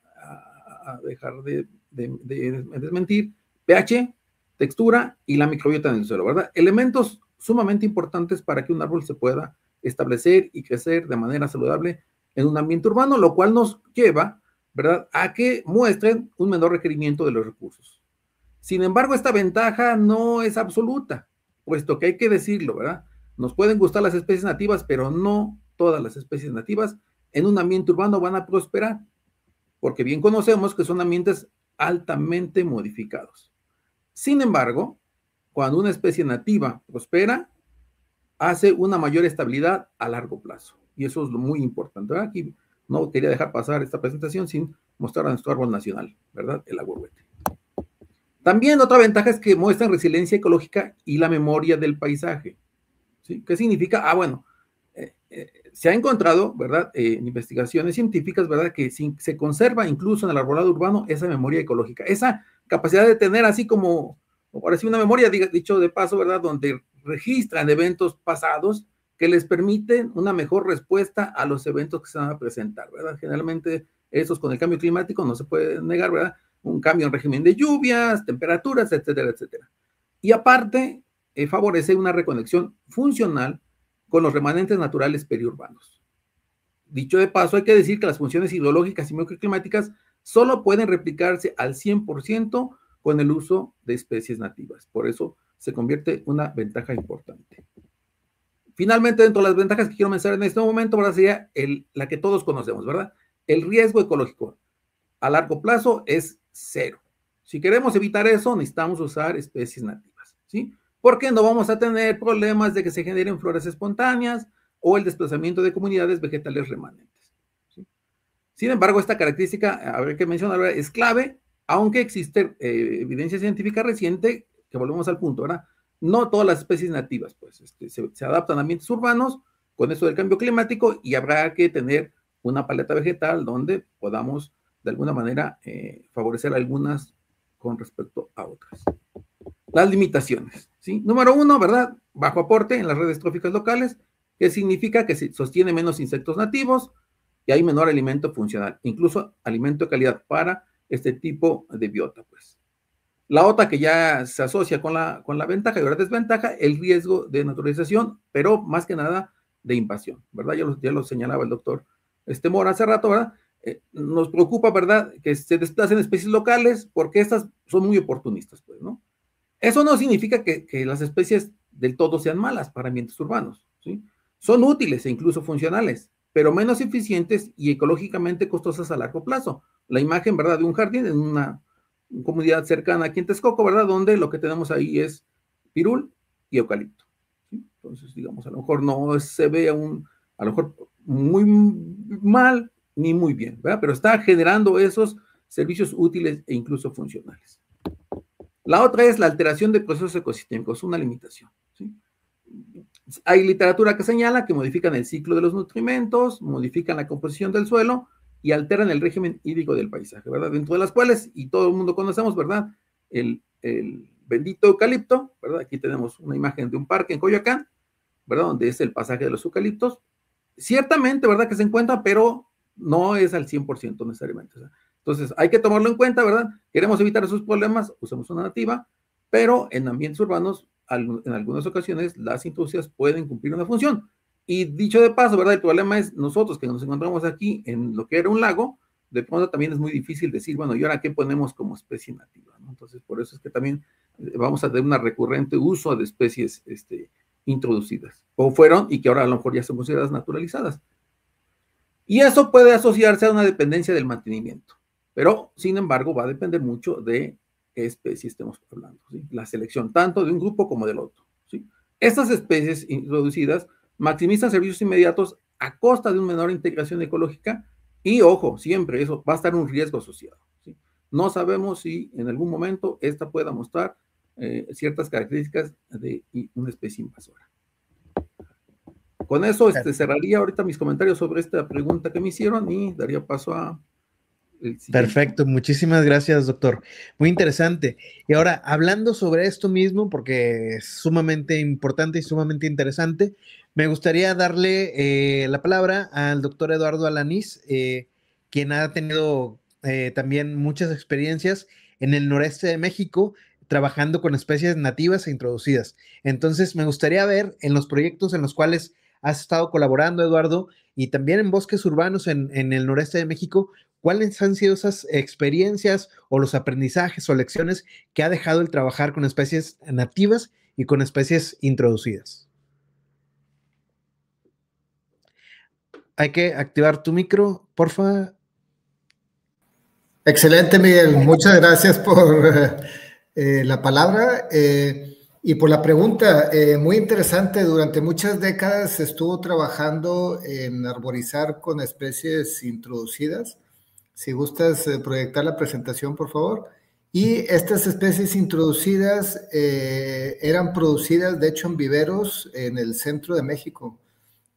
a dejar de desmentir. pH, textura y la microbiota en el suelo, ¿verdad? Elementos sumamente importantes para que un árbol se pueda establecer y crecer de manera saludable en un ambiente urbano, lo cual nos lleva, ¿verdad?, a que muestren un menor requerimiento de los recursos. Sin embargo, esta ventaja no es absoluta, puesto que hay que decirlo, ¿verdad? Nos pueden gustar las especies nativas, pero no todas las especies nativas en un ambiente urbano van a prosperar, porque bien conocemos que son ambientes altamente modificados. Sin embargo, cuando una especie nativa prospera, hace una mayor estabilidad a largo plazo. Y eso es lo muy importante, ¿verdad? Aquí no quería dejar pasar esta presentación sin mostrar a nuestro árbol nacional, ¿verdad? El aguahuete. También otra ventaja es que muestran resiliencia ecológica y la memoria del paisaje, ¿sí? ¿Qué significa? Bueno, se ha encontrado, ¿verdad?, en investigaciones científicas, ¿verdad?, que se conserva incluso en el arbolado urbano esa memoria ecológica, esa capacidad de tener así como, ahora sí, una memoria, dicho de paso, ¿verdad?, donde registran eventos pasados que les permiten una mejor respuesta a los eventos que se van a presentar, ¿verdad? Generalmente estos con el cambio climático no se puede negar, ¿verdad?, un cambio en régimen de lluvias, temperaturas, etcétera, etcétera. Y aparte, favorece una reconexión funcional con los remanentes naturales periurbanos. dicho de paso, hay que decir que las funciones hidrológicas y microclimáticas solo pueden replicarse al 100% con el uso de especies nativas. Por eso se convierte en una ventaja importante. Finalmente, dentro de las ventajas que quiero mencionar en este momento, ¿verdad? Sería la que todos conocemos, ¿verdad? El riesgo ecológico a largo plazo es cero. Si queremos evitar eso, necesitamos usar especies nativas, ¿sí? Porque no vamos a tener problemas de que se generen floras espontáneas o el desplazamiento de comunidades vegetales remanentes, ¿sí? Sin embargo, esta característica, habría que mencionar, ¿verdad?, es clave, aunque existe evidencia científica reciente, que volvemos al punto, ¿verdad? No todas las especies nativas, pues, se adaptan a ambientes urbanos con esto del cambio climático y habrá que tener una paleta vegetal donde podamos, de alguna manera, favorecer algunas con respecto a otras. Las limitaciones, ¿sí? Número 1, ¿verdad? Bajo aporte en las redes tróficas locales, que significa que se sostiene menos insectos nativos y hay menor alimento funcional, incluso alimento de calidad para este tipo de biota, pues. La otra que ya se asocia con la ventaja y ahora desventaja, el riesgo de naturalización, pero más que nada de invasión, ¿verdad? Ya lo señalaba el doctor Mora hace rato, ¿verdad? Nos preocupa, ¿verdad?, que se desplacen especies locales porque estas son muy oportunistas, pues, ¿no? Eso no significa que las especies del todo sean malas para ambientes urbanos, ¿sí? Son útiles e incluso funcionales, pero menos eficientes y ecológicamente costosas a largo plazo. La imagen, ¿verdad?, de un jardín en una comunidad cercana aquí en Texcoco, ¿verdad?, donde lo que tenemos ahí es pirul y eucalipto, ¿sí? Entonces, digamos, a lo mejor no se ve a lo mejor muy mal ni muy bien, ¿verdad?, pero está generando esos servicios útiles e incluso funcionales. La otra es la alteración de procesos ecosistémicos, una limitación, ¿sí? Hay literatura que señala que modifican el ciclo de los nutrimentos, modifican la composición del suelo y alteran el régimen hídrico del paisaje, ¿verdad? Dentro de las cuales, y todo el mundo conocemos, ¿verdad?, el bendito eucalipto, ¿verdad? Aquí tenemos una imagen de un parque en Coyoacán, ¿verdad?, donde es el pasaje de los eucaliptos. Ciertamente, ¿verdad?, que se encuentra, pero no es al 100% necesariamente. Entonces, hay que tomarlo en cuenta, ¿verdad? Queremos evitar esos problemas, usamos una nativa, pero en ambientes urbanos, en algunas ocasiones, las introducidas pueden cumplir una función. Y dicho de paso, ¿verdad?, el problema es nosotros que nos encontramos aquí en lo que era un lago, de pronto también es muy difícil decir, bueno, ¿y ahora qué ponemos como especie nativa?, ¿no? Entonces, por eso es que también vamos a tener un recurrente uso de especies introducidas, o fueron, y que ahora a lo mejor ya son consideradas naturalizadas. Y eso puede asociarse a una dependencia del mantenimiento, pero, sin embargo, va a depender mucho de qué especie estemos hablando, ¿sí? La selección tanto de un grupo como del otro, ¿sí? Estas especies introducidas maximizan servicios inmediatos a costa de una menor integración ecológica y, ojo, siempre eso va a estar un riesgo asociado, ¿sí? No sabemos si en algún momento esta pueda mostrar ciertas características de una especie invasora. Con eso cerraría ahorita mis comentarios sobre esta pregunta que me hicieron y daría paso a... Perfecto, muchísimas gracias, doctor. Muy interesante. Y ahora, hablando sobre esto mismo, porque es sumamente importante y sumamente interesante, me gustaría darle la palabra al doctor Eduardo Alanís, quien ha tenido también muchas experiencias en el noreste de México, trabajando con especies nativas e introducidas. Entonces, me gustaría ver en los proyectos en los cuales has estado colaborando, Eduardo, y también en bosques urbanos en el noreste de México, ¿cuáles han sido esas experiencias o los aprendizajes o lecciones que ha dejado el trabajar con especies nativas y con especies introducidas? Hay que activar tu micro, porfa. Excelente, Miguel. Muchas gracias por la palabra y por la pregunta. Muy interesante. Durante muchas décadas se estuvo trabajando en arborizar con especies introducidas. Si gustas proyectar la presentación, por favor. Y estas especies introducidas eran producidas, de hecho, en viveros en el centro de México.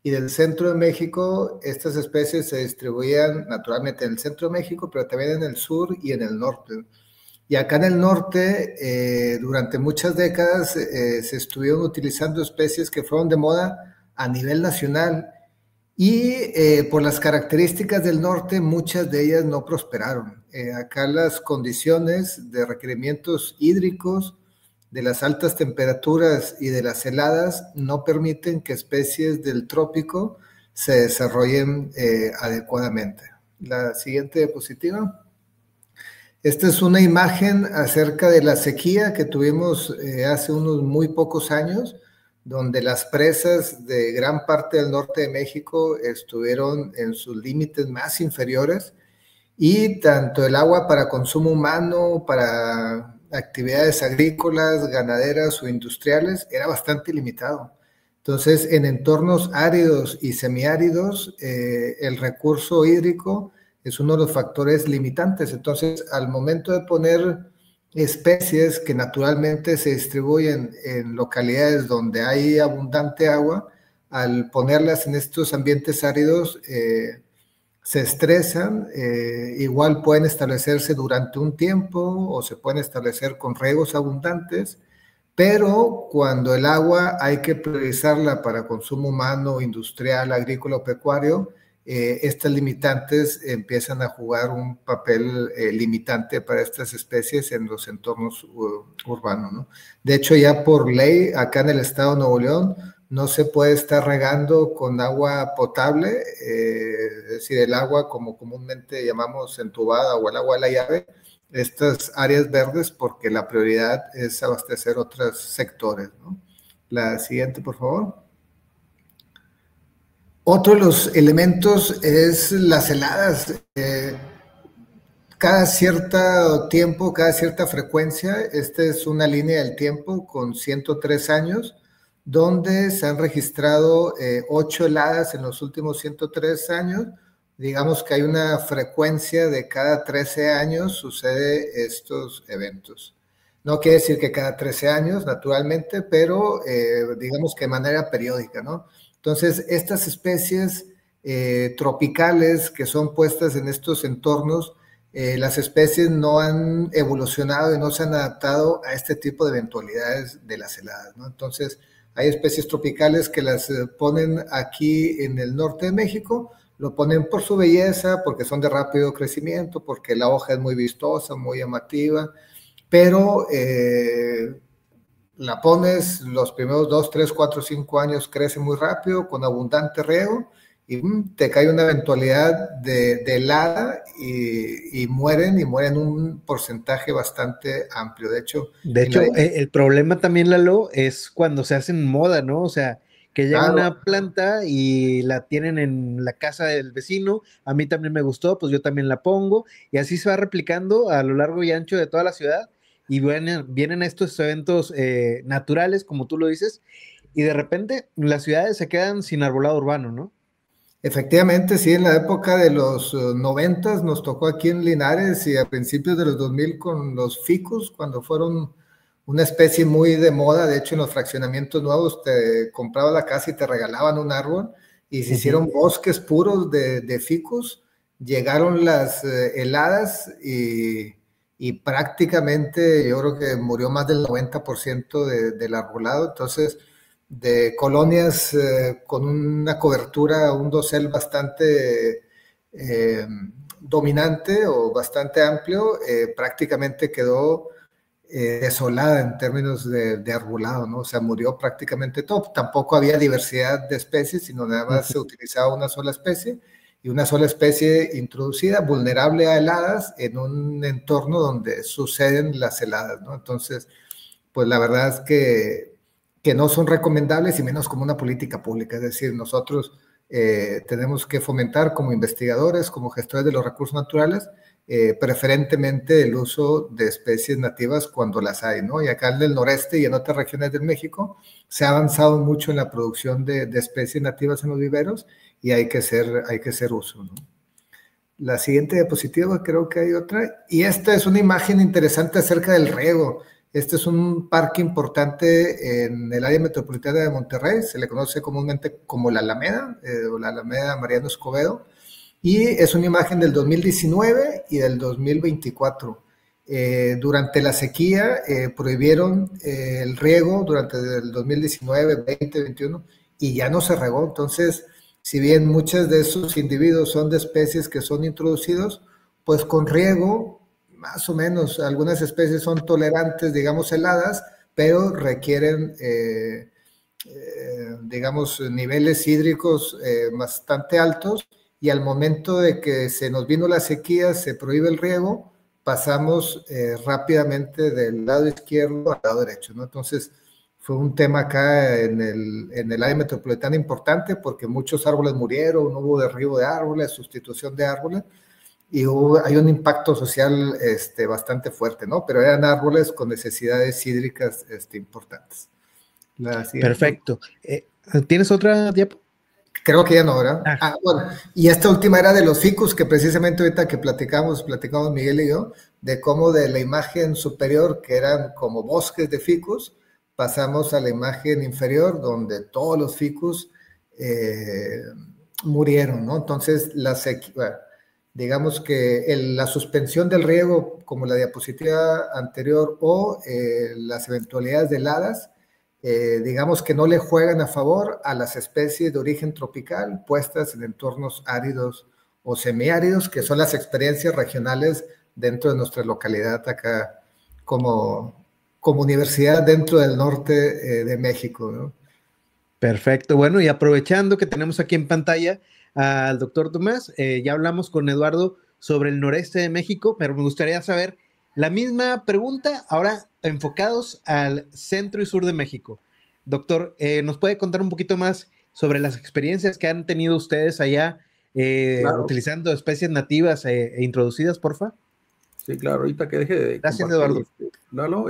Y del centro de México, estas especies se distribuían naturalmente en el centro de México, pero también en el sur y en el norte. Y acá en el norte, durante muchas décadas, se estuvieron utilizando especies que fueron de moda a nivel nacional. Y por las características del norte, muchas de ellas no prosperaron. Acá las condiciones de requerimientos hídricos, de las altas temperaturas y de las heladas no permiten que especies del trópico se desarrollen adecuadamente. La siguiente diapositiva. Esta es una imagen acerca de la sequía que tuvimos hace unos muy pocos años, donde las presas de gran parte del norte de México estuvieron en sus límites más inferiores y tanto el agua para consumo humano, para actividades agrícolas, ganaderas o industriales era bastante limitado. Entonces, en entornos áridos y semiáridos, el recurso hídrico es uno de los factores limitantes. Entonces, al momento de poner especies que naturalmente se distribuyen en localidades donde hay abundante agua, al ponerlas en estos ambientes áridos, se estresan, igual pueden establecerse durante un tiempo o se pueden establecer con riegos abundantes, pero cuando el agua hay que priorizarla para consumo humano, industrial, agrícola o pecuario, estas limitantes empiezan a jugar un papel limitante para estas especies en los entornos urbanos, ¿no? De hecho, ya por ley, acá en el estado de Nuevo León, no se puede estar regando con agua potable, es decir, el agua como comúnmente llamamos entubada o el agua de la llave, estas áreas verdes, porque la prioridad es abastecer otros sectores, ¿no? La siguiente, por favor. Otro de los elementos es las heladas. Cada cierto tiempo, cada cierta frecuencia, esta es una línea del tiempo con 103 años, donde se han registrado 8 heladas en los últimos 103 años. Digamos que hay una frecuencia de cada 13 años sucede estos eventos. No quiere decir que cada 13 años, naturalmente, pero digamos que de manera periódica, ¿no? Entonces, estas especies tropicales que son puestas en estos entornos, las especies no han evolucionado y no se han adaptado a este tipo de eventualidades de las heladas, ¿no? Entonces, hay especies tropicales que las ponen aquí en el norte de México, lo ponen por su belleza, porque son de rápido crecimiento, porque la hoja es muy vistosa, muy llamativa, pero la pones los primeros 2, 3, 4, 5 años, crece muy rápido, con abundante riego, y te cae una eventualidad de helada y mueren un porcentaje bastante amplio. De hecho, el problema también, Lalo, es cuando se hacen moda, ¿no? O sea, que llega claro, una planta y la tienen en la casa del vecino, a mí también me gustó, pues yo también la pongo, y así se va replicando a lo largo y ancho de toda la ciudad, y vienen estos eventos naturales, como tú lo dices, y de repente las ciudades se quedan sin arbolado urbano, ¿no? efectivamente, sí, en la época de los 90 nos tocó aquí en Linares y a principios de los 2000 con los ficus, cuando fueron una especie muy de moda. De hecho, en los fraccionamientos nuevos te comprabas la casa y te regalaban un árbol y se hicieron bosques puros de ficus. Llegaron las heladas y prácticamente yo creo que murió más del 90% del arbolado. Entonces, de colonias con una cobertura, un dosel bastante dominante o bastante amplio, prácticamente quedó desolada en términos de arbolado, ¿no? O sea, murió prácticamente todo. Tampoco había diversidad de especies, sino nada más se utilizaba una sola especie, y una sola especie introducida, vulnerable a heladas, en un entorno donde suceden las heladas, ¿no? Entonces, pues la verdad es que no son recomendables, y menos como una política pública. Es decir, nosotros tenemos que fomentar como investigadores, como gestores de los recursos naturales, preferentemente el uso de especies nativas cuando las hay, ¿no? Y acá en el noreste y en otras regiones de México se ha avanzado mucho en la producción de especies nativas en los viveros, y hay que hacer uso, ¿no? La siguiente diapositiva, creo que hay otra, y esta es una imagen interesante acerca del riego. Este es un parque importante en el área metropolitana de Monterrey, se le conoce comúnmente como la Alameda, o la Alameda Mariano Escobedo, y es una imagen del 2019 y del 2024. Durante la sequía prohibieron el riego durante el 2019, 20, 21, y ya no se regó. Entonces, si bien muchos de esos individuos son de especies que son introducidos, pues con riego, más o menos, algunas especies son tolerantes, digamos, heladas, pero requieren digamos, niveles hídricos bastante altos, y al momento de que se nos vino la sequía, se prohíbe el riego, pasamos rápidamente del lado izquierdo al lado derecho, ¿no? Entonces, fue un tema acá en el área metropolitana importante, porque muchos árboles murieron, hubo derribo de árboles, sustitución de árboles, y hay un impacto social bastante fuerte, ¿no? Pero eran árboles con necesidades hídricas importantes. Perfecto. ¿Tienes otra diapo? Creo que ya no, ¿verdad? Bueno, y esta última era de los ficus, que precisamente ahorita que platicamos Miguel y yo, de cómo de la imagen superior, que eran como bosques de ficus, pasamos a la imagen inferior, donde todos los ficus murieron, ¿no? Entonces, digamos que la suspensión del riego, como la diapositiva anterior, o las eventualidades de heladas, digamos que no le juegan a favor a las especies de origen tropical puestas en entornos áridos o semiáridos, que son las experiencias regionales dentro de nuestra localidad acá como universidad dentro del norte de México, ¿no? Perfecto. Bueno, y aprovechando que tenemos aquí en pantalla al doctor Tomás, ya hablamos con Eduardo sobre el noreste de México, pero me gustaría saber la misma pregunta, ahora enfocados al centro y sur de México. Doctor, ¿nos puede contar un poquito más sobre las experiencias que han tenido ustedes allá Claro. utilizando especies nativas e introducidas, porfa? Sí, claro, ahorita que deje de Gracias, Eduardo. Lalo,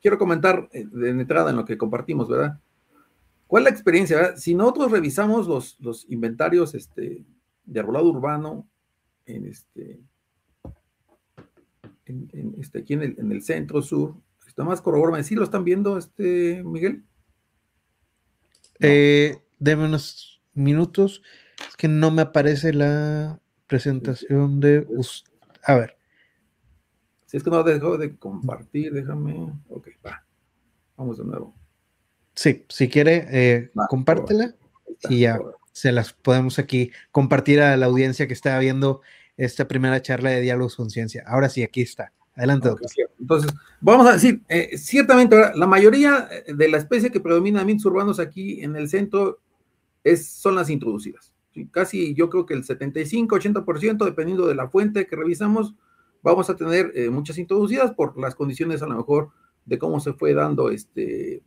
quiero comentar de entrada en lo que compartimos, ¿verdad? ¿Cuál es la experiencia, verdad? Si nosotros revisamos los inventarios de arbolado urbano aquí en el centro sur, más corrobórame, ¿sí lo están viendo, Miguel? No. Deme unos minutos, es que no me aparece la presentación de... A ver. Si es que no dejo de compartir, déjame... Ok, va. Vamos de nuevo. Sí, si quiere, compártela y ya se las podemos aquí compartir a la audiencia que está viendo esta primera charla de Diálogos con Ciencia. Ahora sí, aquí está. Adelante, doctor. Entonces, vamos a decir, ciertamente, la mayoría de la especie que predomina en ambientes urbanos aquí en el centro son las introducidas. ¿Sí? Casi yo creo que el 75-80%, dependiendo de la fuente que revisamos, vamos a tener muchas introducidas por las condiciones a lo mejor de cómo se fue dando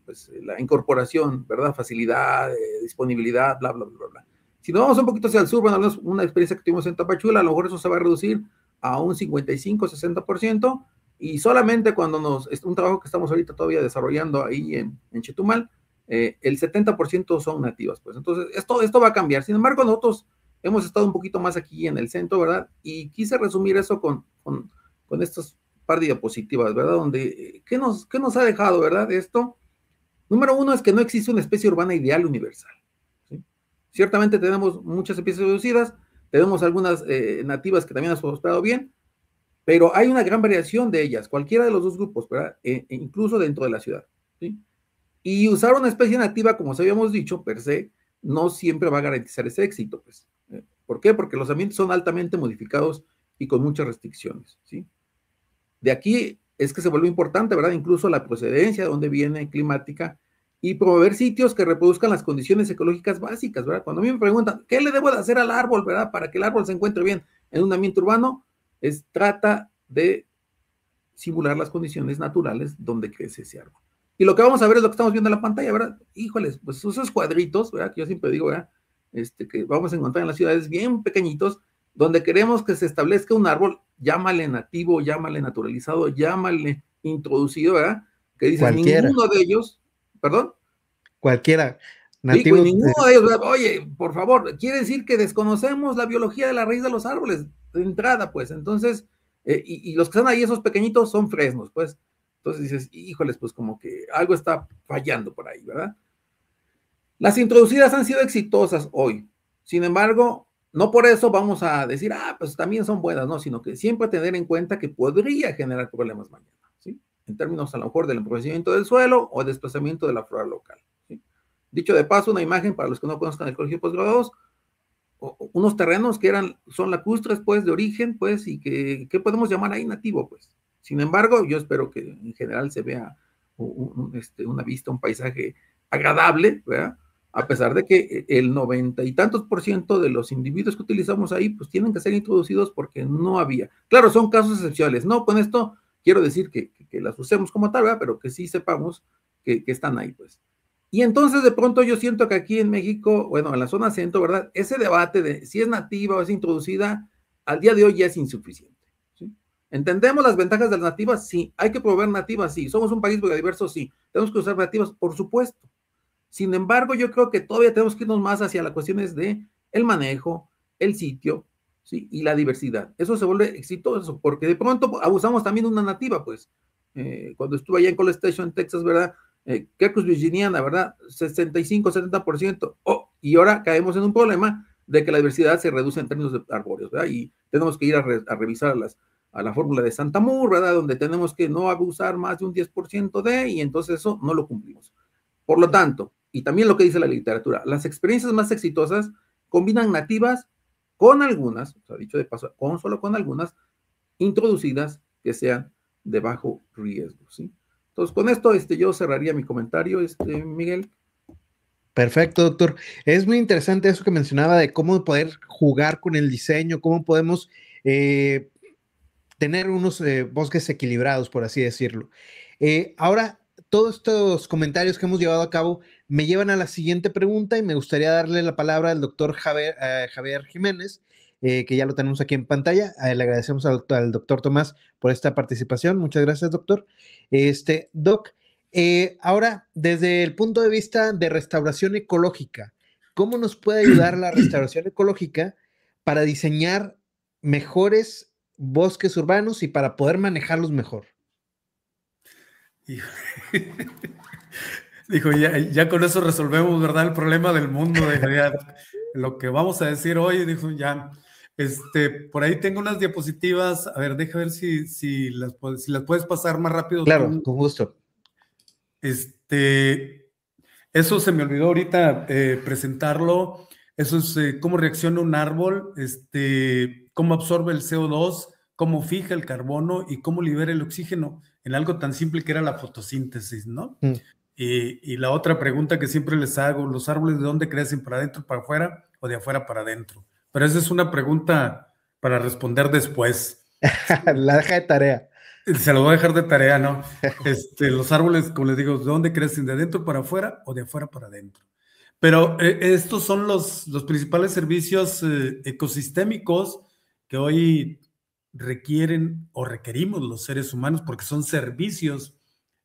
pues, la incorporación, ¿verdad? Facilidad, disponibilidad, bla, bla, bla, bla. Si nos vamos un poquito hacia el sur, bueno, una experiencia que tuvimos en Tapachula, a lo mejor eso se va a reducir a un 55-60%, y solamente cuando un trabajo que estamos ahorita todavía desarrollando ahí en Chetumal, el 70% son nativas, pues. Entonces, esto va a cambiar. Sin embargo, nosotros hemos estado un poquito más aquí en el centro, ¿verdad? Y quise resumir eso con estos par de diapositivas, ¿verdad? Donde, ¿qué nos ha dejado, verdad? Esto, número uno, es que no existe una especie urbana ideal universal, ¿sí? Ciertamente tenemos muchas especies reducidas, tenemos algunas nativas que también han prosperado bien, pero hay una gran variación de ellas, cualquiera de los dos grupos, ¿verdad? Incluso dentro de la ciudad, ¿sí? Y usar una especie nativa, como habíamos dicho, per se, no siempre va a garantizar ese éxito, pues. ¿Por qué? Porque los ambientes son altamente modificados y con muchas restricciones, ¿sí? De aquí es que se vuelve importante, ¿verdad? Incluso la procedencia, de dónde viene, climática, y promover sitios que reproduzcan las condiciones ecológicas básicas, ¿verdad? Cuando a mí me preguntan, ¿qué le debo de hacer al árbol, ¿verdad? Para que el árbol se encuentre bien en un ambiente urbano, trata de simular las condiciones naturales donde crece ese árbol. Y lo que vamos a ver es lo que estamos viendo en la pantalla, ¿verdad? Híjoles, pues esos cuadritos, ¿verdad? Que yo siempre digo, ¿verdad? Que vamos a encontrar en las ciudades bien pequeñitos, donde queremos que se establezca un árbol, llámale nativo, llámale naturalizado, llámale introducido, ¿verdad? Que dicen, ninguno de ellos, ¿perdón? Cualquiera. Nativo, sí, ninguno de ellos, oye, por favor, quiere decir que desconocemos la biología de la raíz de los árboles, de entrada, pues. Entonces, y los que están ahí, esos pequeñitos, son fresnos, pues. Entonces dices, híjoles, pues como que algo está fallando por ahí, ¿verdad? Las introducidas han sido exitosas hoy. Sin embargo, no por eso vamos a decir, pues también son buenas, no, sino que siempre tener en cuenta que podría generar problemas mañana, ¿sí? En términos a lo mejor del empobrecimiento del suelo o desplazamiento de la flora local, ¿sí? Dicho de paso, una imagen para los que no conozcan el colegio de posgraduados, unos terrenos que son lacustres, pues, de origen, pues, y que podemos llamar ahí nativo, pues. Sin embargo, yo espero que en general se vea una vista, un paisaje agradable, ¿verdad? A pesar de que el 90 y tantos % de los individuos que utilizamos ahí, pues tienen que ser introducidos porque no había. Claro, son casos excepcionales. No, con esto quiero decir que las usemos como tal, ¿verdad? Pero que sí sepamos que están ahí, pues. Y entonces de pronto yo siento que aquí en México, bueno, en la zona centro, ¿verdad? Ese debate de si es nativa o es introducida, al día de hoy ya es insuficiente, ¿sí? ¿Entendemos las ventajas de las nativas? Sí. ¿Hay que promover nativas? Sí. ¿Somos un país biodiverso? Sí. ¿Tenemos que usar nativas? Por supuesto. Sin embargo, yo creo que todavía tenemos que irnos más hacia las cuestiones de el manejo, el sitio, ¿sí? Y la diversidad. Eso se vuelve exitoso, porque de pronto abusamos también de una nativa, pues. Cuando estuve allá en College Station, Texas, ¿verdad? Quercus virginiana, ¿verdad? 65, 70%. Y ahora caemos en un problema de que la diversidad se reduce en términos de arbóreos, ¿verdad? Y tenemos que ir a revisar a la fórmula de Santa-Moore, ¿verdad? Donde tenemos que no abusar más de un 10% y entonces eso no lo cumplimos. Por lo tanto, y también lo que dice la literatura, las experiencias más exitosas combinan nativas con algunas, o sea, dicho de paso, solo con algunas, introducidas que sean de bajo riesgo, ¿sí? Entonces, con esto yo cerraría mi comentario, Miguel. Perfecto, doctor. Es muy interesante eso que mencionaba de cómo poder jugar con el diseño, cómo podemos tener unos bosques equilibrados, por así decirlo. Ahora, todos estos comentarios que hemos llevado a cabo me llevan a la siguiente pregunta y me gustaría darle la palabra al doctor Javier Jiménez, que ya lo tenemos aquí en pantalla. Le agradecemos al doctor Tomás por esta participación. Muchas gracias, doctor. Doc, ahora, desde el punto de vista de restauración ecológica, ¿cómo nos puede ayudar la restauración ecológica para diseñar mejores bosques urbanos y para poder manejarlos mejor? Dijo, ya con eso resolvemos, ¿verdad? El problema del mundo. Lo que vamos a decir hoy, dijo, ya. Por ahí tengo unas diapositivas. A ver, deja ver si las puedes pasar más rápido. Claro, con gusto. Eso se me olvidó ahorita presentarlo. Eso es cómo reacciona un árbol, cómo absorbe el CO2, cómo fija el carbono y cómo libera el oxígeno en algo tan simple que era la fotosíntesis, ¿no? Y la otra pregunta que siempre les hago, ¿los árboles de dónde crecen? ¿Para adentro, para afuera o de afuera para adentro? Pero esa es una pregunta para responder después. La deja de tarea. Se lo voy a dejar de tarea, ¿no? Los árboles, como les digo, ¿de dónde crecen? ¿De adentro para afuera o de afuera para adentro? Pero estos son los principales servicios ecosistémicos que hoy requieren o requerimos los seres humanos porque son servicios.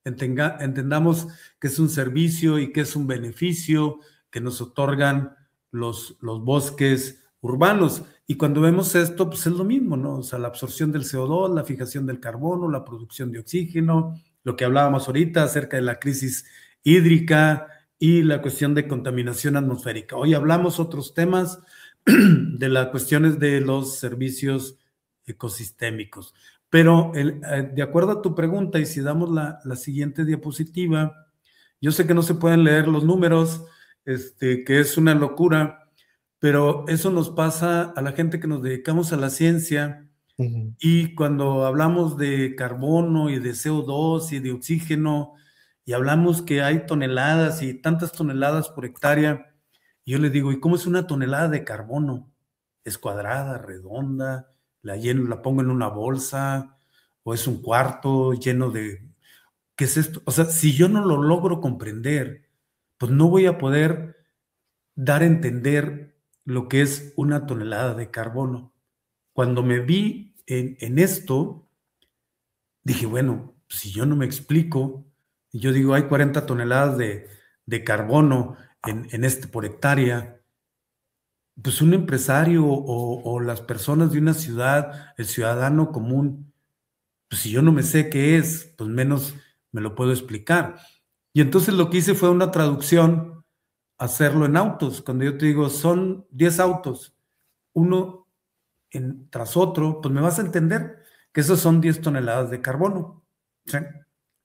Entendamos que es un servicio y que es un beneficio que nos otorgan los bosques urbanos. Y cuando vemos esto, pues es lo mismo, ¿no? O sea, la absorción del CO2, la fijación del carbono, la producción de oxígeno, lo que hablábamos ahorita acerca de la crisis hídrica y la cuestión de contaminación atmosférica. Hoy hablamos otros temas de las cuestiones de los servicios ecosistémicos. Pero de acuerdo a tu pregunta, y si damos la siguiente diapositiva, yo sé que no se pueden leer los números, que es una locura, pero eso nos pasa a la gente que nos dedicamos a la ciencia. Y cuando hablamos de carbono y de CO2 y de oxígeno, y hablamos que hay toneladas y tantas toneladas por hectárea, y yo les digo, ¿y cómo es una tonelada de carbono? ¿Es cuadrada, redonda? ¿La pongo en una bolsa? ¿O es un cuarto lleno de...? ¿Qué es esto? O sea, si yo no lo logro comprender, pues no voy a poder dar a entender lo que es una tonelada de carbono. Cuando me vi en esto, dije, bueno, si yo no me explico, y yo digo, hay 40 toneladas de carbono por hectárea, pues un empresario o las personas de una ciudad, el ciudadano común, pues si yo no me sé qué es, pues menos me lo puedo explicar. Y entonces lo que hice fue una traducción, hacerlo en autos. Cuando yo te digo, son 10 autos, uno tras otro, pues me vas a entender que esos son 10 toneladas de carbono, ¿sí?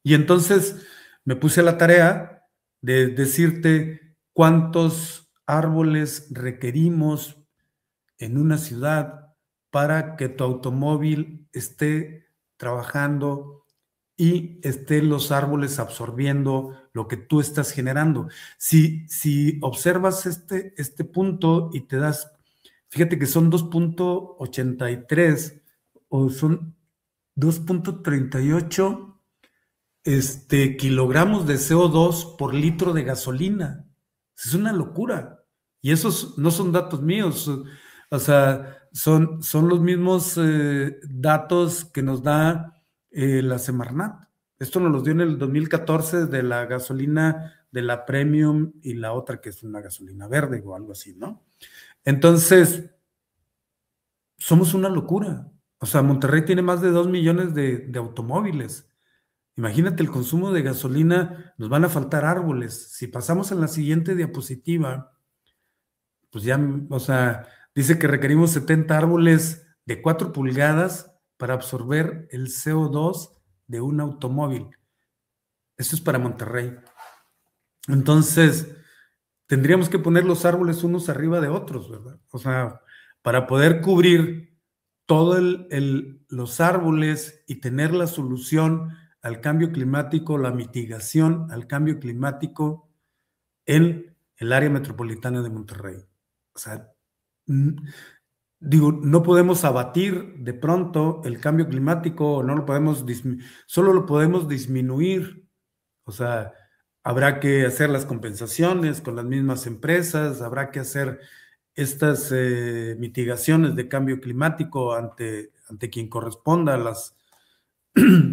Y entonces me puse a la tarea de decirte cuántos árboles requerimos en una ciudad para que tu automóvil esté trabajando y estén los árboles absorbiendo lo que tú estás generando. Si observas este punto y te das, fíjate que son 2.83 o son 2.38 kilogramos de CO2 por litro de gasolina. Es una locura. Y esos no son datos míos, o sea, son los mismos datos que nos da la Semarnat. Esto nos los dio en el 2014 de la gasolina de la Premium y la otra que es una gasolina verde o algo así, ¿no? Entonces, somos una locura. O sea, Monterrey tiene más de 2 millones de automóviles. Imagínate el consumo de gasolina, nos van a faltar árboles. Si pasamos a la siguiente diapositiva, pues ya, o sea, dice que requerimos 70 árboles de 4 pulgadas para absorber el CO2 de un automóvil. Eso es para Monterrey. Entonces, tendríamos que poner los árboles unos arriba de otros, ¿verdad? O sea, para poder cubrir todos los árboles y tener la solución al cambio climático, la mitigación al cambio climático en el área metropolitana de Monterrey. O sea, digo, no podemos abatir de pronto el cambio climático, no lo podemos solo lo podemos disminuir. O sea, habrá que hacer las compensaciones con las mismas empresas, habrá que hacer estas mitigaciones de cambio climático ante quien corresponda a las...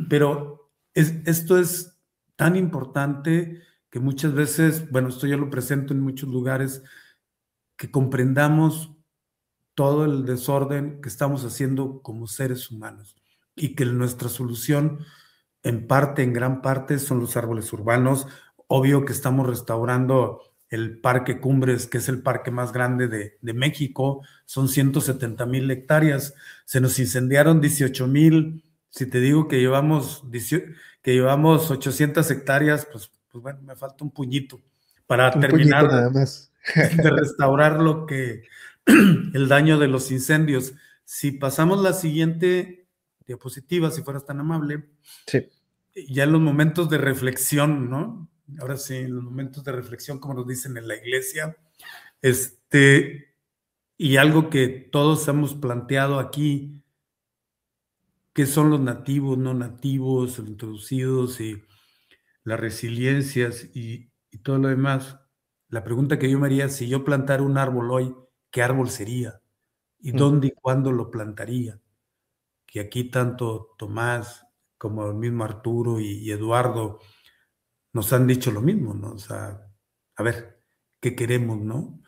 Pero esto es tan importante que muchas veces, bueno, esto yo lo presento en muchos lugares, que comprendamos todo el desorden que estamos haciendo como seres humanos y que nuestra solución en parte, en gran parte, son los árboles urbanos. Obvio que estamos restaurando el Parque Cumbres, que es el parque más grande de México, son 170,000 hectáreas, se nos incendiaron 18,000, si te digo que llevamos 800 hectáreas, pues bueno, me falta un puñito para terminar puñito nada más. de restaurar el daño de los incendios. Si pasamos la siguiente diapositiva, si fueras tan amable, sí. Ya en los momentos de reflexión, ¿no? Ahora sí, en los momentos de reflexión, como nos dicen en la iglesia, y algo que todos hemos planteado aquí, ¿qué son los nativos, no nativos, los introducidos y las resiliencias y todo lo demás? La pregunta que yo me haría, si yo plantara un árbol hoy, ¿qué árbol sería? ¿Y dónde y cuándo lo plantaría? Que aquí tanto Tomás como el mismo Arturo y Eduardo nos han dicho lo mismo, ¿no? O sea, a ver, ¿qué queremos, no?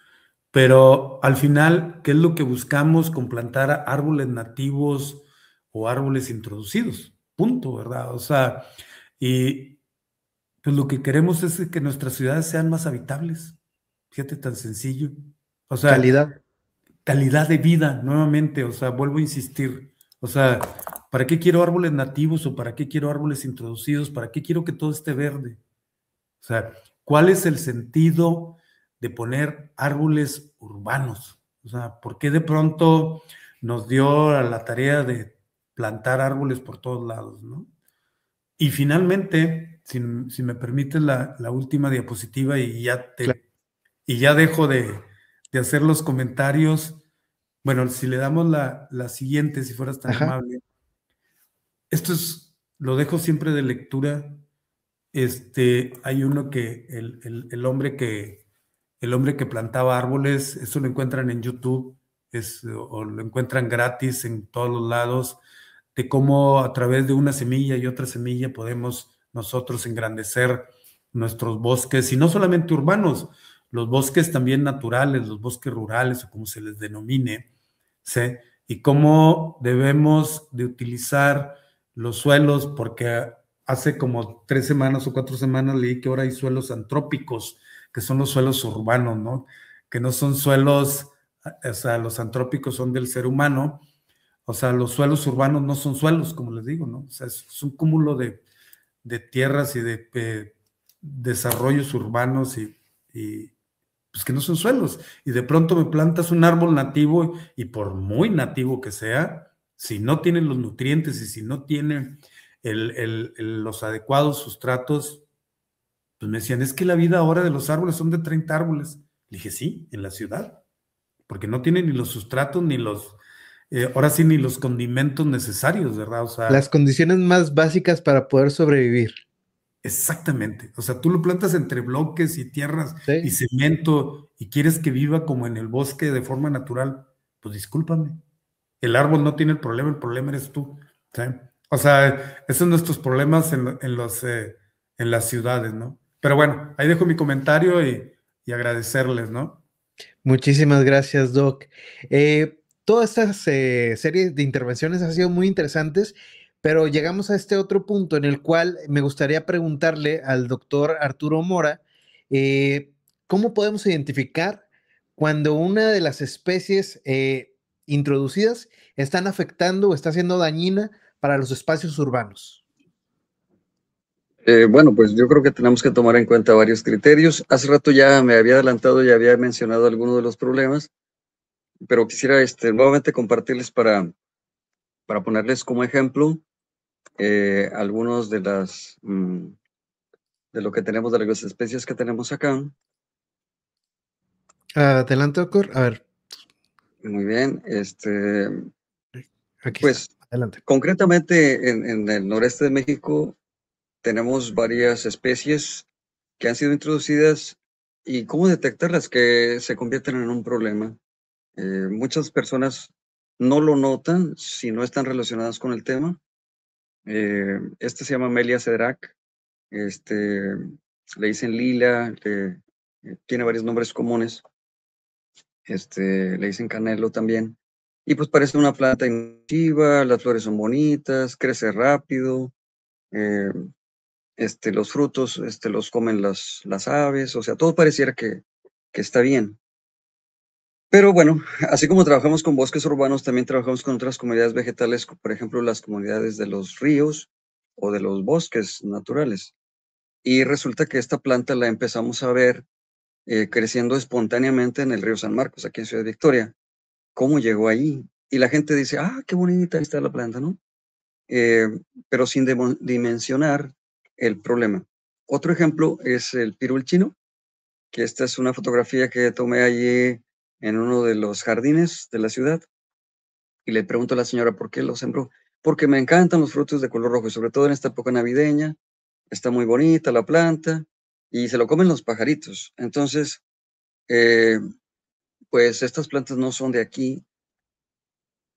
Pero al final, ¿qué es lo que buscamos con plantar árboles nativos o árboles introducidos? Punto, ¿verdad? O sea, y pues lo que queremos es que nuestras ciudades sean más habitables. Fíjate, tan sencillo. O sea, calidad de vida, nuevamente, o sea, vuelvo a insistir. O sea, ¿para qué quiero árboles nativos o para qué quiero árboles introducidos? ¿Para qué quiero que todo esté verde? O sea, ¿cuál es el sentido de poner árboles urbanos? O sea, ¿por qué de pronto nos dio a la tarea de plantar árboles por todos lados, ¿no? Y finalmente, si me permites la última diapositiva y ya dejo de hacer los comentarios. Bueno, si le damos la siguiente, si fueras tan amable. Esto lo dejo siempre de lectura. Hay uno que el hombre que plantaba árboles, eso lo encuentran en YouTube, o lo encuentran gratis en todos los lados, de cómo a través de una semilla y otra semilla podemos nosotros engrandecer nuestros bosques, y no solamente urbanos, los bosques también naturales, los bosques rurales, o como se les denomine, ¿sí? Y cómo debemos de utilizar los suelos, porque hace como 3 semanas o 4 semanas leí que ahora hay suelos antrópicos, que son los suelos urbanos, ¿no? Que no son suelos, o sea, los antrópicos son del ser humano, o sea, los suelos urbanos no son suelos, como les digo, ¿no? O sea, es un cúmulo de tierras y de desarrollos urbanos y pues que no son suelos. Y de pronto me plantas un árbol nativo y por muy nativo que sea, si no tiene los nutrientes y si no tiene los adecuados sustratos, pues me decían, es que la vida ahora de los árboles son de 30 árboles. Le dije, sí, en la ciudad, porque no tienen ni los sustratos, ni los, ahora sí, ni los condimentos necesarios, ¿verdad? O sea, Las condiciones más básicas para poder sobrevivir. exactamente. O sea, tú lo plantas entre bloques y tierras y Sí. cemento y quieres que viva como en el bosque de forma natural, pues discúlpame. El árbol no tiene el problema eres tú. ¿Sí? O sea, esos son nuestros problemas en las ciudades, ¿no? Pero bueno, ahí dejo mi comentario y agradecerles, ¿no? Muchísimas gracias, Doc. Todas estas series de intervenciones han sido muy interesantes, pero llegamos a este otro punto en el cual me gustaría preguntarle al doctor Arturo Mora, ¿cómo podemos identificar cuando una de las especies introducidas están afectando o está siendo dañina para los espacios urbanos? Bueno, pues yo creo que tenemos que tomar en cuenta varios criterios. Hace rato ya me había adelantado y había mencionado algunos de los problemas, pero quisiera nuevamente compartirles para ponerles como ejemplo algunos de de lo que tenemos, de las especies que tenemos acá. Adelante, doctor. A ver, Muy bien, aquí está. pues Adelante. concretamente en el noreste de México tenemos varias especies que han sido introducidas y cómo detectarlas que se convierten en un problema. Muchas personas no lo notan si no están relacionadas con el tema. Este se llama Melia cederac, le dicen lila, tiene varios nombres comunes, le dicen canelo también. Y pues parece una planta invasiva, las flores son bonitas, crece rápido, eh, los frutos los comen las aves, o sea, todo pareciera que está bien. Pero bueno, así como trabajamos con bosques urbanos, también trabajamos con otras comunidades vegetales, por ejemplo, las comunidades de los ríos o de los bosques naturales. Y resulta que esta planta la empezamos a ver creciendo espontáneamente en el río San Marcos, aquí en Ciudad Victoria. ¿Cómo llegó ahí? Y la gente dice, ah, qué bonita está la planta, ¿no? Eh, pero sin dimensionar el problema. Otro ejemplo es el pirul chino, que esta es una fotografía que tomé allí en uno de los jardines de la ciudad. Y le pregunto a la señora, ¿por qué lo sembró? Porque me encantan los frutos de color rojo, y sobre todo en esta época navideña. Está muy bonita la planta y se lo comen los pajaritos. Entonces, eh, pues estas plantas no son de aquí.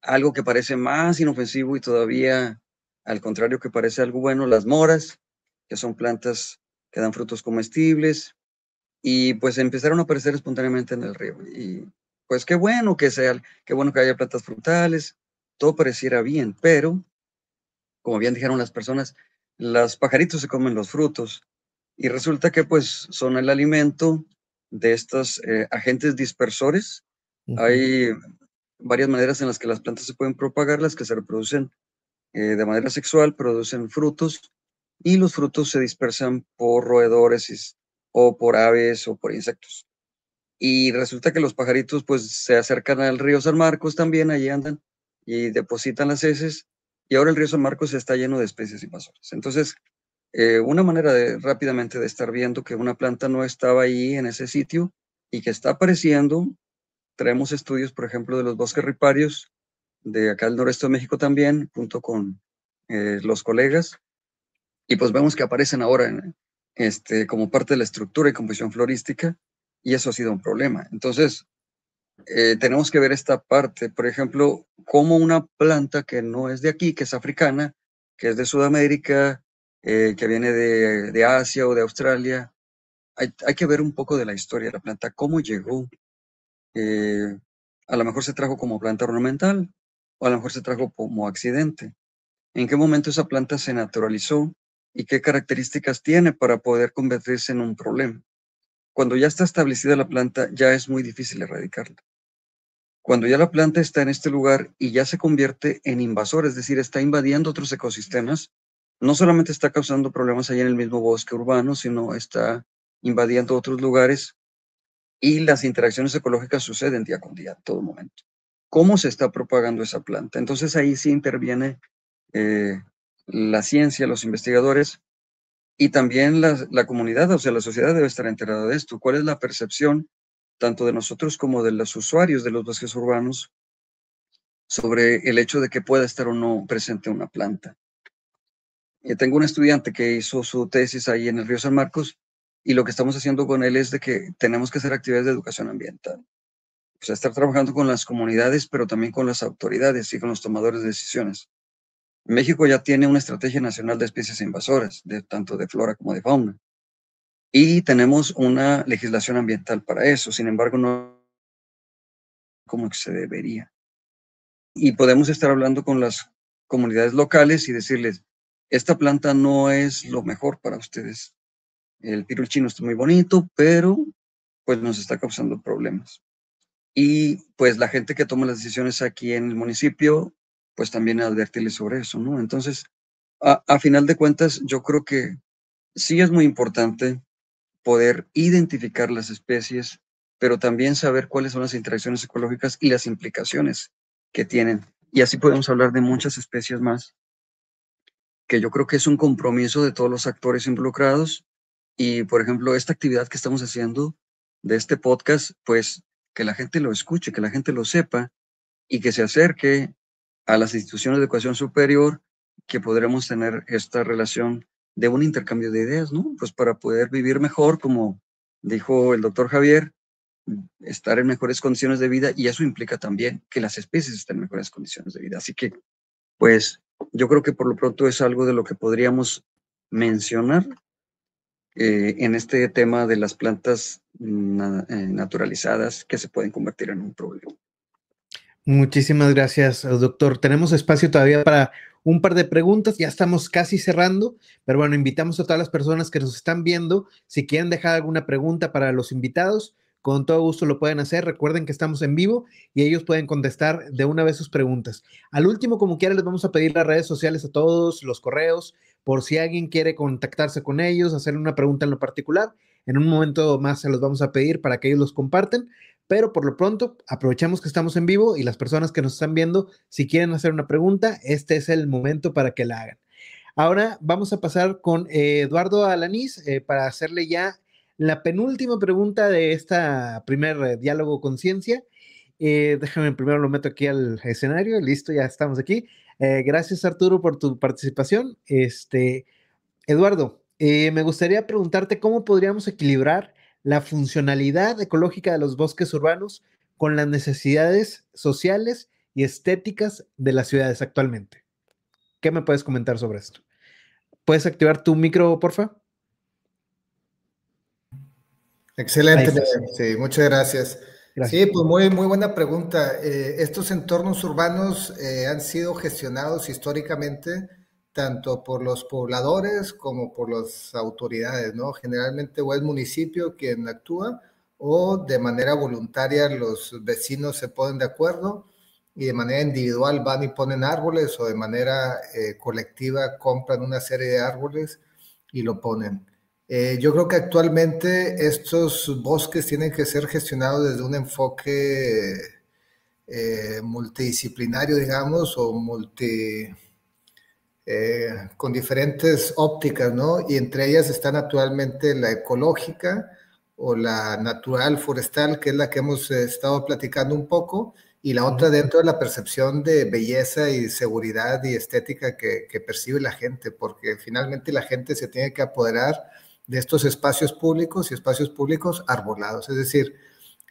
Algo que parece más inofensivo y todavía, al contrario, que parece algo bueno, las moras, que son plantas que dan frutos comestibles, y pues empezaron a aparecer espontáneamente en el río. Y pues qué bueno que haya plantas frutales, todo pareciera bien, pero como bien dijeron las personas, los pajaritos se comen los frutos y resulta que pues son el alimento de estos agentes dispersores. Hay varias maneras en las que las plantas se pueden propagar, las que se reproducen de manera sexual, producen frutos y los frutos se dispersan por roedores o por aves o por insectos. Y resulta que los pajaritos pues se acercan al río San Marcos también, allí andan y depositan las heces y ahora el río San Marcos está lleno de especies invasoras. Entonces, una manera rápidamente de estar viendo que una planta no estaba ahí en ese sitio y que está apareciendo, traemos estudios, por ejemplo, de los bosques riparios de acá del noreste de México también, junto con los colegas, y pues vemos que aparecen ahora como parte de la estructura y composición florística, y eso ha sido un problema. Entonces, tenemos que ver esta parte, por ejemplo, como una planta que no es de aquí, que es africana, que es de Sudamérica, que viene de Asia o de Australia, hay que ver un poco de la historia de la planta, cómo llegó. A lo mejor se trajo como planta ornamental, o a lo mejor se trajo como accidente. ¿En qué momento esa planta se naturalizó y qué características tiene para poder convertirse en un problema? Cuando ya está establecida la planta, ya es muy difícil erradicarla. Cuando ya la planta está en este lugar y ya se convierte en invasor, es decir, está invadiendo otros ecosistemas, no solamente está causando problemas allá en el mismo bosque urbano, sino está invadiendo otros lugares y las interacciones ecológicas suceden día con día, en todo momento. ¿Cómo se está propagando esa planta? Entonces ahí sí interviene la ciencia, los investigadores y también la comunidad, o sea, la sociedad debe estar enterada de esto. ¿Cuál es la percepción tanto de nosotros como de los usuarios de los bosques urbanos sobre el hecho de que pueda estar o no presente una planta? Tengo un estudiante que hizo su tesis ahí en el río San Marcos y lo que estamos haciendo con él es de que tenemos que hacer actividades de educación ambiental. O sea, estar trabajando con las comunidades, pero también con las autoridades y con los tomadores de decisiones. México ya tiene una estrategia nacional de especies invasoras, tanto de flora como de fauna. Y tenemos una legislación ambiental para eso, sin embargo, no como se debería. Y podemos estar hablando con las comunidades locales y decirles, esta planta no es lo mejor para ustedes. El pirul chino está muy bonito, pero pues nos está causando problemas. Y pues la gente que toma las decisiones aquí en el municipio, pues también advertirles sobre eso, ¿no? Entonces, a final de cuentas, yo creo que sí es muy importante poder identificar las especies, pero también saber cuáles son las interacciones ecológicas y las implicaciones que tienen. Y así podemos hablar de muchas especies más, que yo creo que es un compromiso de todos los actores involucrados. Y, por ejemplo, esta actividad que estamos haciendo de este podcast, pues que la gente lo escuche, que la gente lo sepa y que se acerque a las instituciones de educación superior, que podremos tener esta relación de un intercambio de ideas, ¿no? Pues para poder vivir mejor, como dijo el doctor Javier, estar en mejores condiciones de vida, y eso implica también que las especies estén en mejores condiciones de vida. Así que, pues, yo creo que por lo pronto es algo de lo que podríamos mencionar en este tema de las plantas naturalizadas que se pueden convertir en un problema. Muchísimas gracias, doctor. Tenemos espacio todavía para un par de preguntas, ya estamos casi cerrando, pero bueno, invitamos a todas las personas que nos están viendo, si quieren dejar alguna pregunta para los invitados, con todo gusto lo pueden hacer. Recuerden que estamos en vivo y ellos pueden contestar de una vez sus preguntas. Al último, como quiera, les vamos a pedir las redes sociales a todos, los correos, por si alguien quiere contactarse con ellos, hacerle una pregunta en lo particular. En un momento más se los vamos a pedir para que ellos los compartan. Pero por lo pronto, aprovechemos que estamos en vivo y las personas que nos están viendo, si quieren hacer una pregunta, este es el momento para que la hagan. Ahora vamos a pasar con Eduardo Alanís para hacerle ya la penúltima pregunta de esta primer diálogo conciencia. Déjame primero lo meto aquí al escenario. Listo, ya estamos aquí. Gracias, Arturo, por tu participación. Eduardo, me gustaría preguntarte cómo podríamos equilibrar la funcionalidad ecológica de los bosques urbanos con las necesidades sociales y estéticas de las ciudades actualmente. ¿Qué me puedes comentar sobre esto? ¿Puedes activar tu micro, porfa? Excelente, sí, muchas gracias. Gracias. Sí, pues muy buena pregunta. Estos entornos urbanos han sido gestionados históricamente tanto por los pobladores como por las autoridades, ¿no? Generalmente o es el municipio quien actúa o de manera voluntaria los vecinos se ponen de acuerdo y de manera individual van y ponen árboles o de manera colectiva compran una serie de árboles y lo ponen. Yo creo que actualmente estos bosques tienen que ser gestionados desde un enfoque multidisciplinario, digamos, o con diferentes ópticas, ¿no? Y entre ellas están actualmente la ecológica o la natural forestal, que es la que hemos estado platicando un poco, y la otra dentro de la percepción de belleza y seguridad y estética que percibe la gente, porque finalmente la gente se tiene que apoderar de estos espacios públicos y espacios públicos arbolados. Es decir,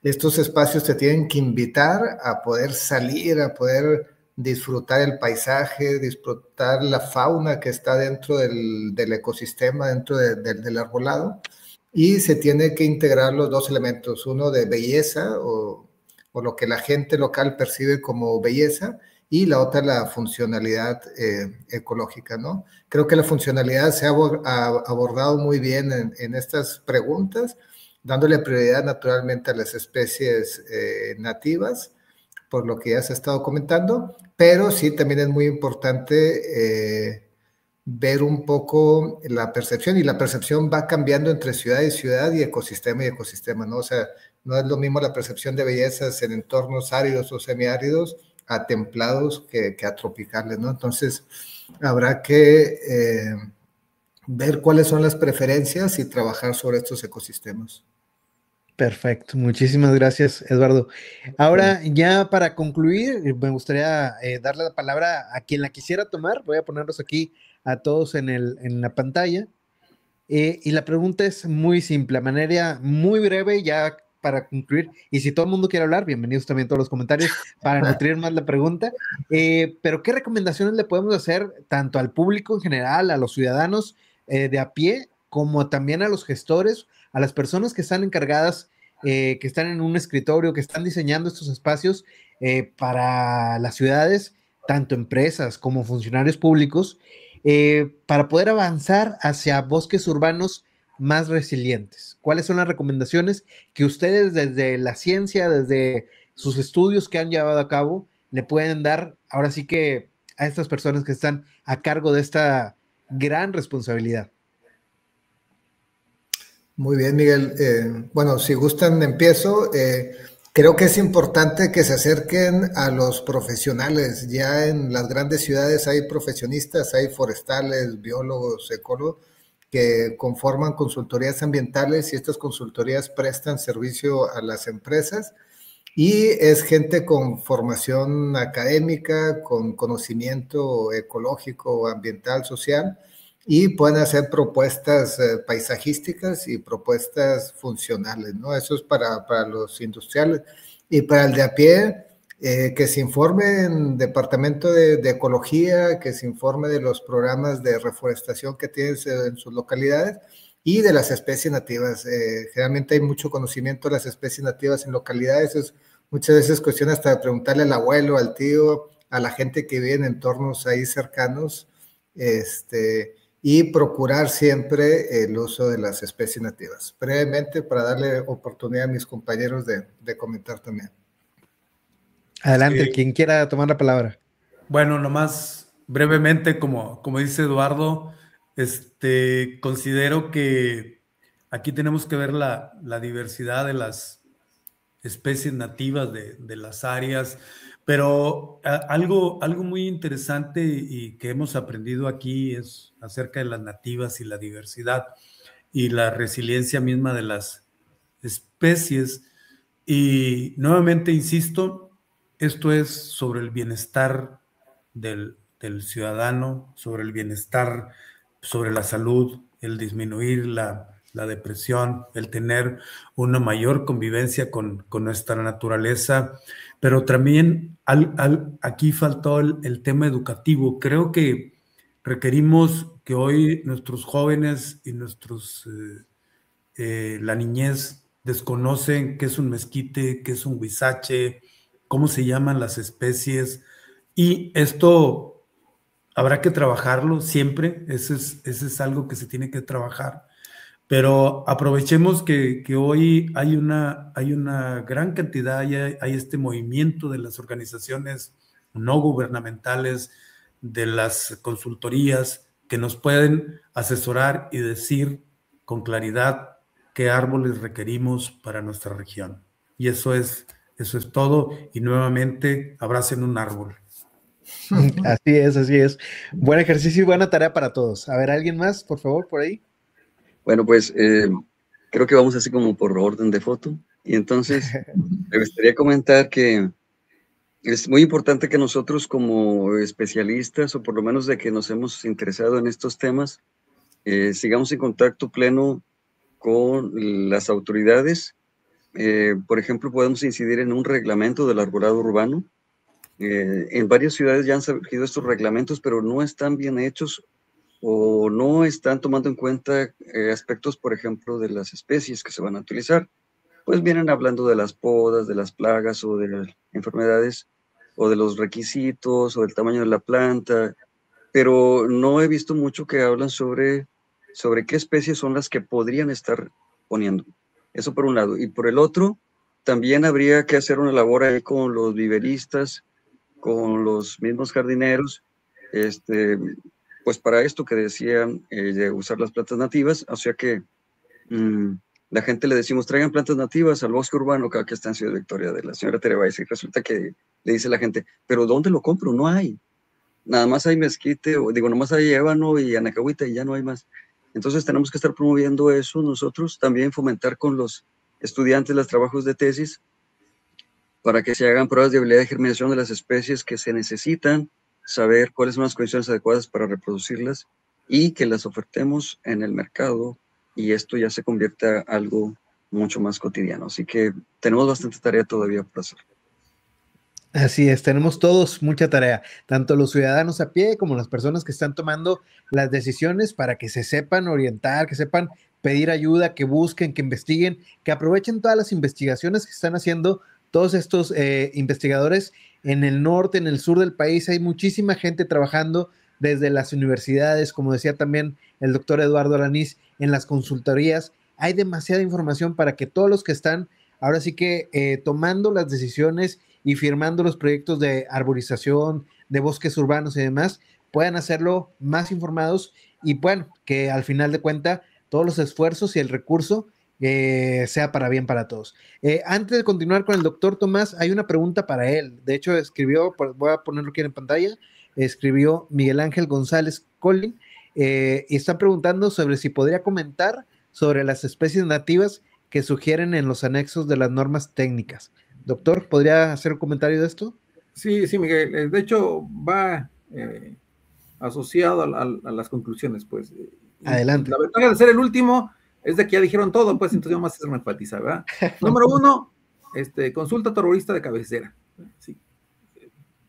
estos espacios te tienen que invitar a poder salir, a poder disfrutar el paisaje, disfrutar la fauna que está dentro del ecosistema, dentro del arbolado, y se tiene que integrar los dos elementos, uno de belleza o lo que la gente local percibe como belleza, y la otra la funcionalidad ecológica, ¿no? Creo que la funcionalidad se ha abordado muy bien en estas preguntas, dándole prioridad naturalmente a las especies nativas, por lo que ya se ha estado comentando, pero sí también es muy importante ver un poco la percepción, y la percepción va cambiando entre ciudad y ciudad y ecosistema, ¿no? O sea, no es lo mismo la percepción de bellezas en entornos áridos o semiáridos a templados que a tropicales, ¿no? Entonces, habrá que ver cuáles son las preferencias y trabajar sobre estos ecosistemas. Perfecto, muchísimas gracias, Eduardo. Ahora, ya para concluir, me gustaría darle la palabra a quien la quisiera tomar. Voy a ponerlos aquí a todos en la pantalla. Y la pregunta es muy simple, de manera muy breve, ya para concluir. Y si todo el mundo quiere hablar, bienvenidos también todos los comentarios para nutrir más la pregunta. Pero, ¿qué recomendaciones le podemos hacer tanto al público en general, a los ciudadanos de a pie, como también a los gestores, a las personas que están encargadas, que están en un escritorio, que están diseñando estos espacios para las ciudades, tanto empresas como funcionarios públicos, para poder avanzar hacia bosques urbanos más resilientes? ¿Cuáles son las recomendaciones que ustedes desde la ciencia, desde sus estudios que han llevado a cabo, le pueden dar ahora sí que a estas personas que están a cargo de esta gran responsabilidad? Muy bien, Miguel. Bueno, si gustan, empiezo. Creo que es importante que se acerquen a los profesionales. Ya en las grandes ciudades hay profesionistas, hay forestales, biólogos, ecólogos, que conforman consultorías ambientales y estas consultorías prestan servicio a las empresas y es gente con formación académica, con conocimiento ecológico, ambiental, social, y pueden hacer propuestas paisajísticas y propuestas funcionales, ¿no? Eso es para los industriales. Y para el de a pie, que se informe en Departamento de Ecología, que se informe de los programas de reforestación que tienen en sus localidades y de las especies nativas. Generalmente hay mucho conocimiento de las especies nativas en localidades. Es muchas veces cuestión hasta de preguntarle al abuelo, al tío, a la gente que vive en entornos ahí cercanos, y procurar siempre el uso de las especies nativas. Brevemente, para darle oportunidad a mis compañeros de comentar también. Adelante, quien quiera tomar la palabra. Bueno, nomás brevemente, como dice Eduardo, considero que aquí tenemos que ver la diversidad de las especies nativas de las áreas, pero algo muy interesante y que hemos aprendido aquí es acerca de las nativas y la diversidad y la resiliencia misma de las especies. Y nuevamente insisto, esto es sobre el bienestar del ciudadano, sobre el bienestar, sobre la salud, el disminuir la depresión, el tener una mayor convivencia con nuestra naturaleza, pero también aquí faltó el tema educativo. Creo que requerimos que hoy nuestros jóvenes y la niñez desconocen qué es un mezquite, qué es un huizache, cómo se llaman las especies, y esto habrá que trabajarlo siempre. Eso es algo que se tiene que trabajar, pero aprovechemos que hoy hay una gran cantidad, hay este movimiento de las organizaciones no gubernamentales, de las consultorías, que nos pueden asesorar y decir con claridad qué árboles requerimos para nuestra región. Y eso es todo, y nuevamente abracen un árbol. Así es, así es. Buen ejercicio y buena tarea para todos. A ver, ¿alguien más, por favor, por ahí? Bueno, pues creo que vamos así como por orden de foto. Y entonces me gustaría comentar que es muy importante que nosotros como especialistas, o por lo menos de que nos hemos interesado en estos temas, sigamos en contacto pleno con las autoridades. Por ejemplo, podemos incidir en un reglamento del arbolado urbano. En varias ciudades ya han surgido estos reglamentos, pero no están bien hechos o no están tomando en cuenta aspectos, por ejemplo, de las especies que se van a utilizar. Pues vienen hablando de las podas, de las plagas o de las enfermedades, o de los requisitos, o del tamaño de la planta, pero no he visto mucho que hablan sobre qué especies son las que podrían estar poniendo. Eso por un lado. Y por el otro, también habría que hacer una labor ahí con los viveristas, con los mismos jardineros, pues para esto que decían de usar las plantas nativas, o sea que la gente le decimos, traigan plantas nativas al bosque urbano, que aquí está en Ciudad Victoria, de la señora Tere Valls, y resulta que le dice la gente, pero ¿dónde lo compro? No hay. nada más hay mezquite, o digo, nomás hay ébano y anacahuita y ya no hay más. Entonces tenemos que estar promoviendo eso nosotros, también fomentar con los estudiantes los trabajos de tesis para que se hagan pruebas de habilidad de germinación de las especies que se necesitan, saber cuáles son las condiciones adecuadas para reproducirlas y que las ofertemos en el mercado, y esto ya se convierte a algo mucho más cotidiano. Así que tenemos bastante tarea todavía por hacer. Así es, tenemos todos mucha tarea, tanto los ciudadanos a pie como las personas que están tomando las decisiones para que se sepan orientar, que sepan pedir ayuda, que busquen, que investiguen, que aprovechen todas las investigaciones que están haciendo todos estos investigadores en el norte, en el sur del país. Hay muchísima gente trabajando desde las universidades, como decía también el doctor Eduardo Alanís, en las consultorías. Hay demasiada información para que todos los que están ahora sí que tomando las decisiones y firmando los proyectos de arborización, de bosques urbanos y demás, puedan hacerlo más informados y bueno, que al final de cuentas todos los esfuerzos y el recurso sea para bien para todos. Antes de continuar con el doctor Tomás, hay una pregunta para él. De hecho, escribió, voy a ponerlo aquí en pantalla, escribió Miguel Ángel González Collin, y están preguntando sobre si podría comentar sobre las especies nativas que sugieren en los anexos de las normas técnicas. Doctor, ¿podría hacer un comentario de esto? Sí, sí, Miguel. De hecho, va asociado a las conclusiones, pues. Adelante. La ventaja de ser el último es de que ya dijeron todo, pues, entonces más es enfatizar, ¿verdad? Número 1, consulta terrorista de cabecera. Sí,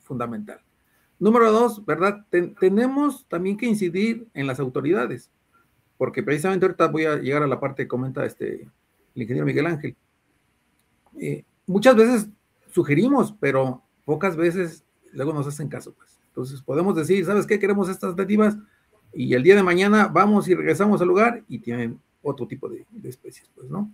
fundamental. Número 2, ¿verdad? Tenemos también que incidir en las autoridades, porque precisamente ahorita voy a llegar a la parte que comenta el ingeniero Miguel Ángel. Muchas veces sugerimos, pero pocas veces luego nos hacen caso, pues. Entonces podemos decir, ¿sabes qué? Queremos estas nativas, y el día de mañana vamos y regresamos al lugar y tienen otro tipo de especies, pues, ¿no?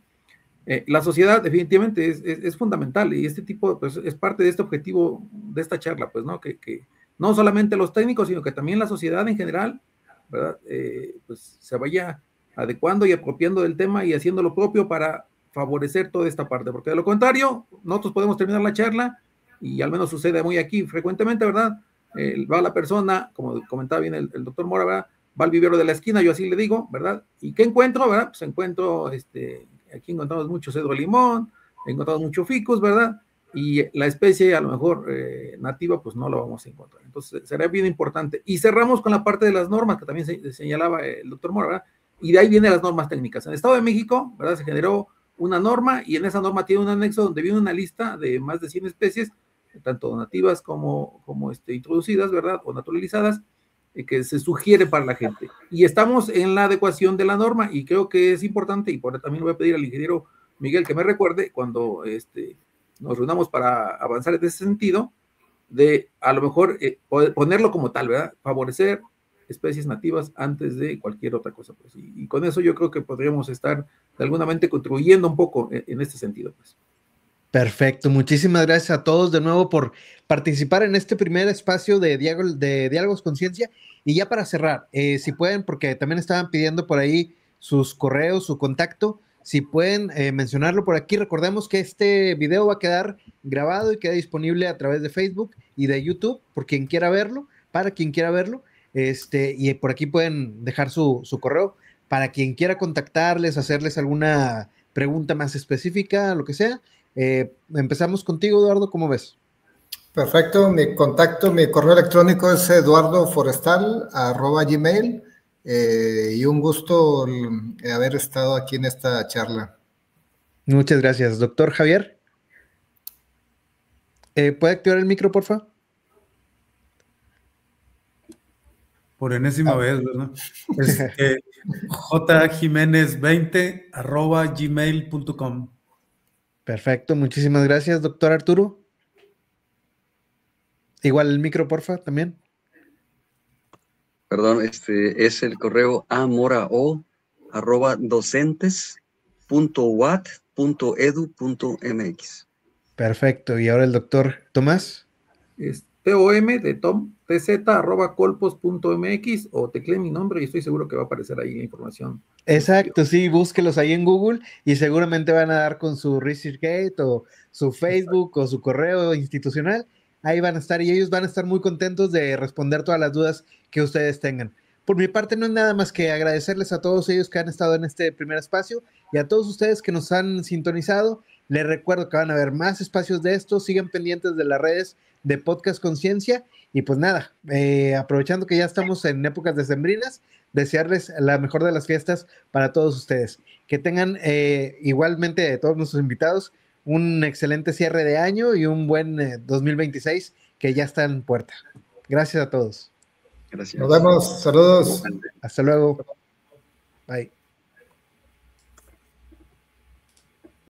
La sociedad definitivamente es fundamental, y este tipo, pues, es parte de este objetivo de esta charla, pues, ¿no? Que no solamente los técnicos, sino que también la sociedad en general, ¿verdad? Pues se vaya adecuando y apropiando del tema y haciendo lo propio para favorecer toda esta parte, porque de lo contrario, nosotros podemos terminar la charla, y al menos sucede muy aquí frecuentemente, ¿verdad? Va la persona, como comentaba bien el doctor Mora, ¿verdad? Va al vivero de la esquina, yo así le digo, ¿verdad? ¿Y qué encuentro, verdad? Pues encuentro, aquí encontramos mucho cedro limón, encontramos mucho ficus, ¿verdad? Y la especie a lo mejor nativa, pues no la vamos a encontrar. Entonces será bien importante. Y cerramos con la parte de las normas, que también señalaba el doctor Mora, ¿verdad? Y de ahí vienen las normas técnicas. En el Estado de México, ¿verdad? Se generó una norma, y en esa norma tiene un anexo donde viene una lista de más de 100 especies, tanto nativas como introducidas, ¿verdad? O naturalizadas, que se sugiere para la gente. Y estamos en la adecuación de la norma, y creo que es importante, y por también voy a pedir al ingeniero Miguel que me recuerde cuando nos reunamos para avanzar en ese sentido, de a lo mejor ponerlo como tal, ¿verdad? Favorecer especies nativas antes de cualquier otra cosa, pues. Y con eso yo creo que podríamos estar de alguna manera contribuyendo un poco en este sentido, pues. Perfecto, muchísimas gracias a todos de nuevo por participar en este primer espacio de Diálogos Conciencia. Y ya para cerrar, si pueden, porque también estaban pidiendo por ahí sus correos, su contacto, si pueden mencionarlo por aquí. Recordemos que este video va a quedar grabado y queda disponible a través de Facebook y de YouTube, por quien quiera verlo, para quien quiera verlo, y por aquí pueden dejar su correo para quien quiera contactarles, hacerles alguna pregunta más específica, lo que sea. Empezamos contigo, Eduardo, ¿cómo ves? Perfecto, mi correo electrónico es eduardoforestal@gmail, y un gusto haber estado aquí en esta charla. Muchas gracias. Doctor Javier, ¿puede activar el micro, por favor? Por enésima vez, ¿verdad? jjiménez20@gmail.com. Perfecto, muchísimas gracias, doctor Arturo. Igual el micro, porfa, también. Perdón, es el correo amorao@docentes.uat.edu.mx. Perfecto, y ahora el doctor Tomás. Es TOM de Tom, tz@colpos.mx, o teclee mi nombre y estoy seguro que va a aparecer ahí la información. Exacto, sí, búsquelos ahí en Google y seguramente van a dar con su ResearchGate o su Facebook o su correo institucional ahí van a estar y ellos van a estar muy contentos de responder todas las dudas que ustedes tengan. Por mi parte, no es nada más que agradecerles a todos ellos que han estado en este primer espacio y a todos ustedes que nos han sintonizado. Les recuerdo que van a haber más espacios de estos. Sigan pendientes de las redes de Podcast Conciencia. Y pues nada, aprovechando que ya estamos en épocas decembrinas, desearles la mejor de las fiestas para todos ustedes. Que tengan igualmente todos nuestros invitados un excelente cierre de año y un buen 2026 que ya está en puerta. Gracias a todos. Gracias. Nos vemos. Saludos. Hasta luego. Bye.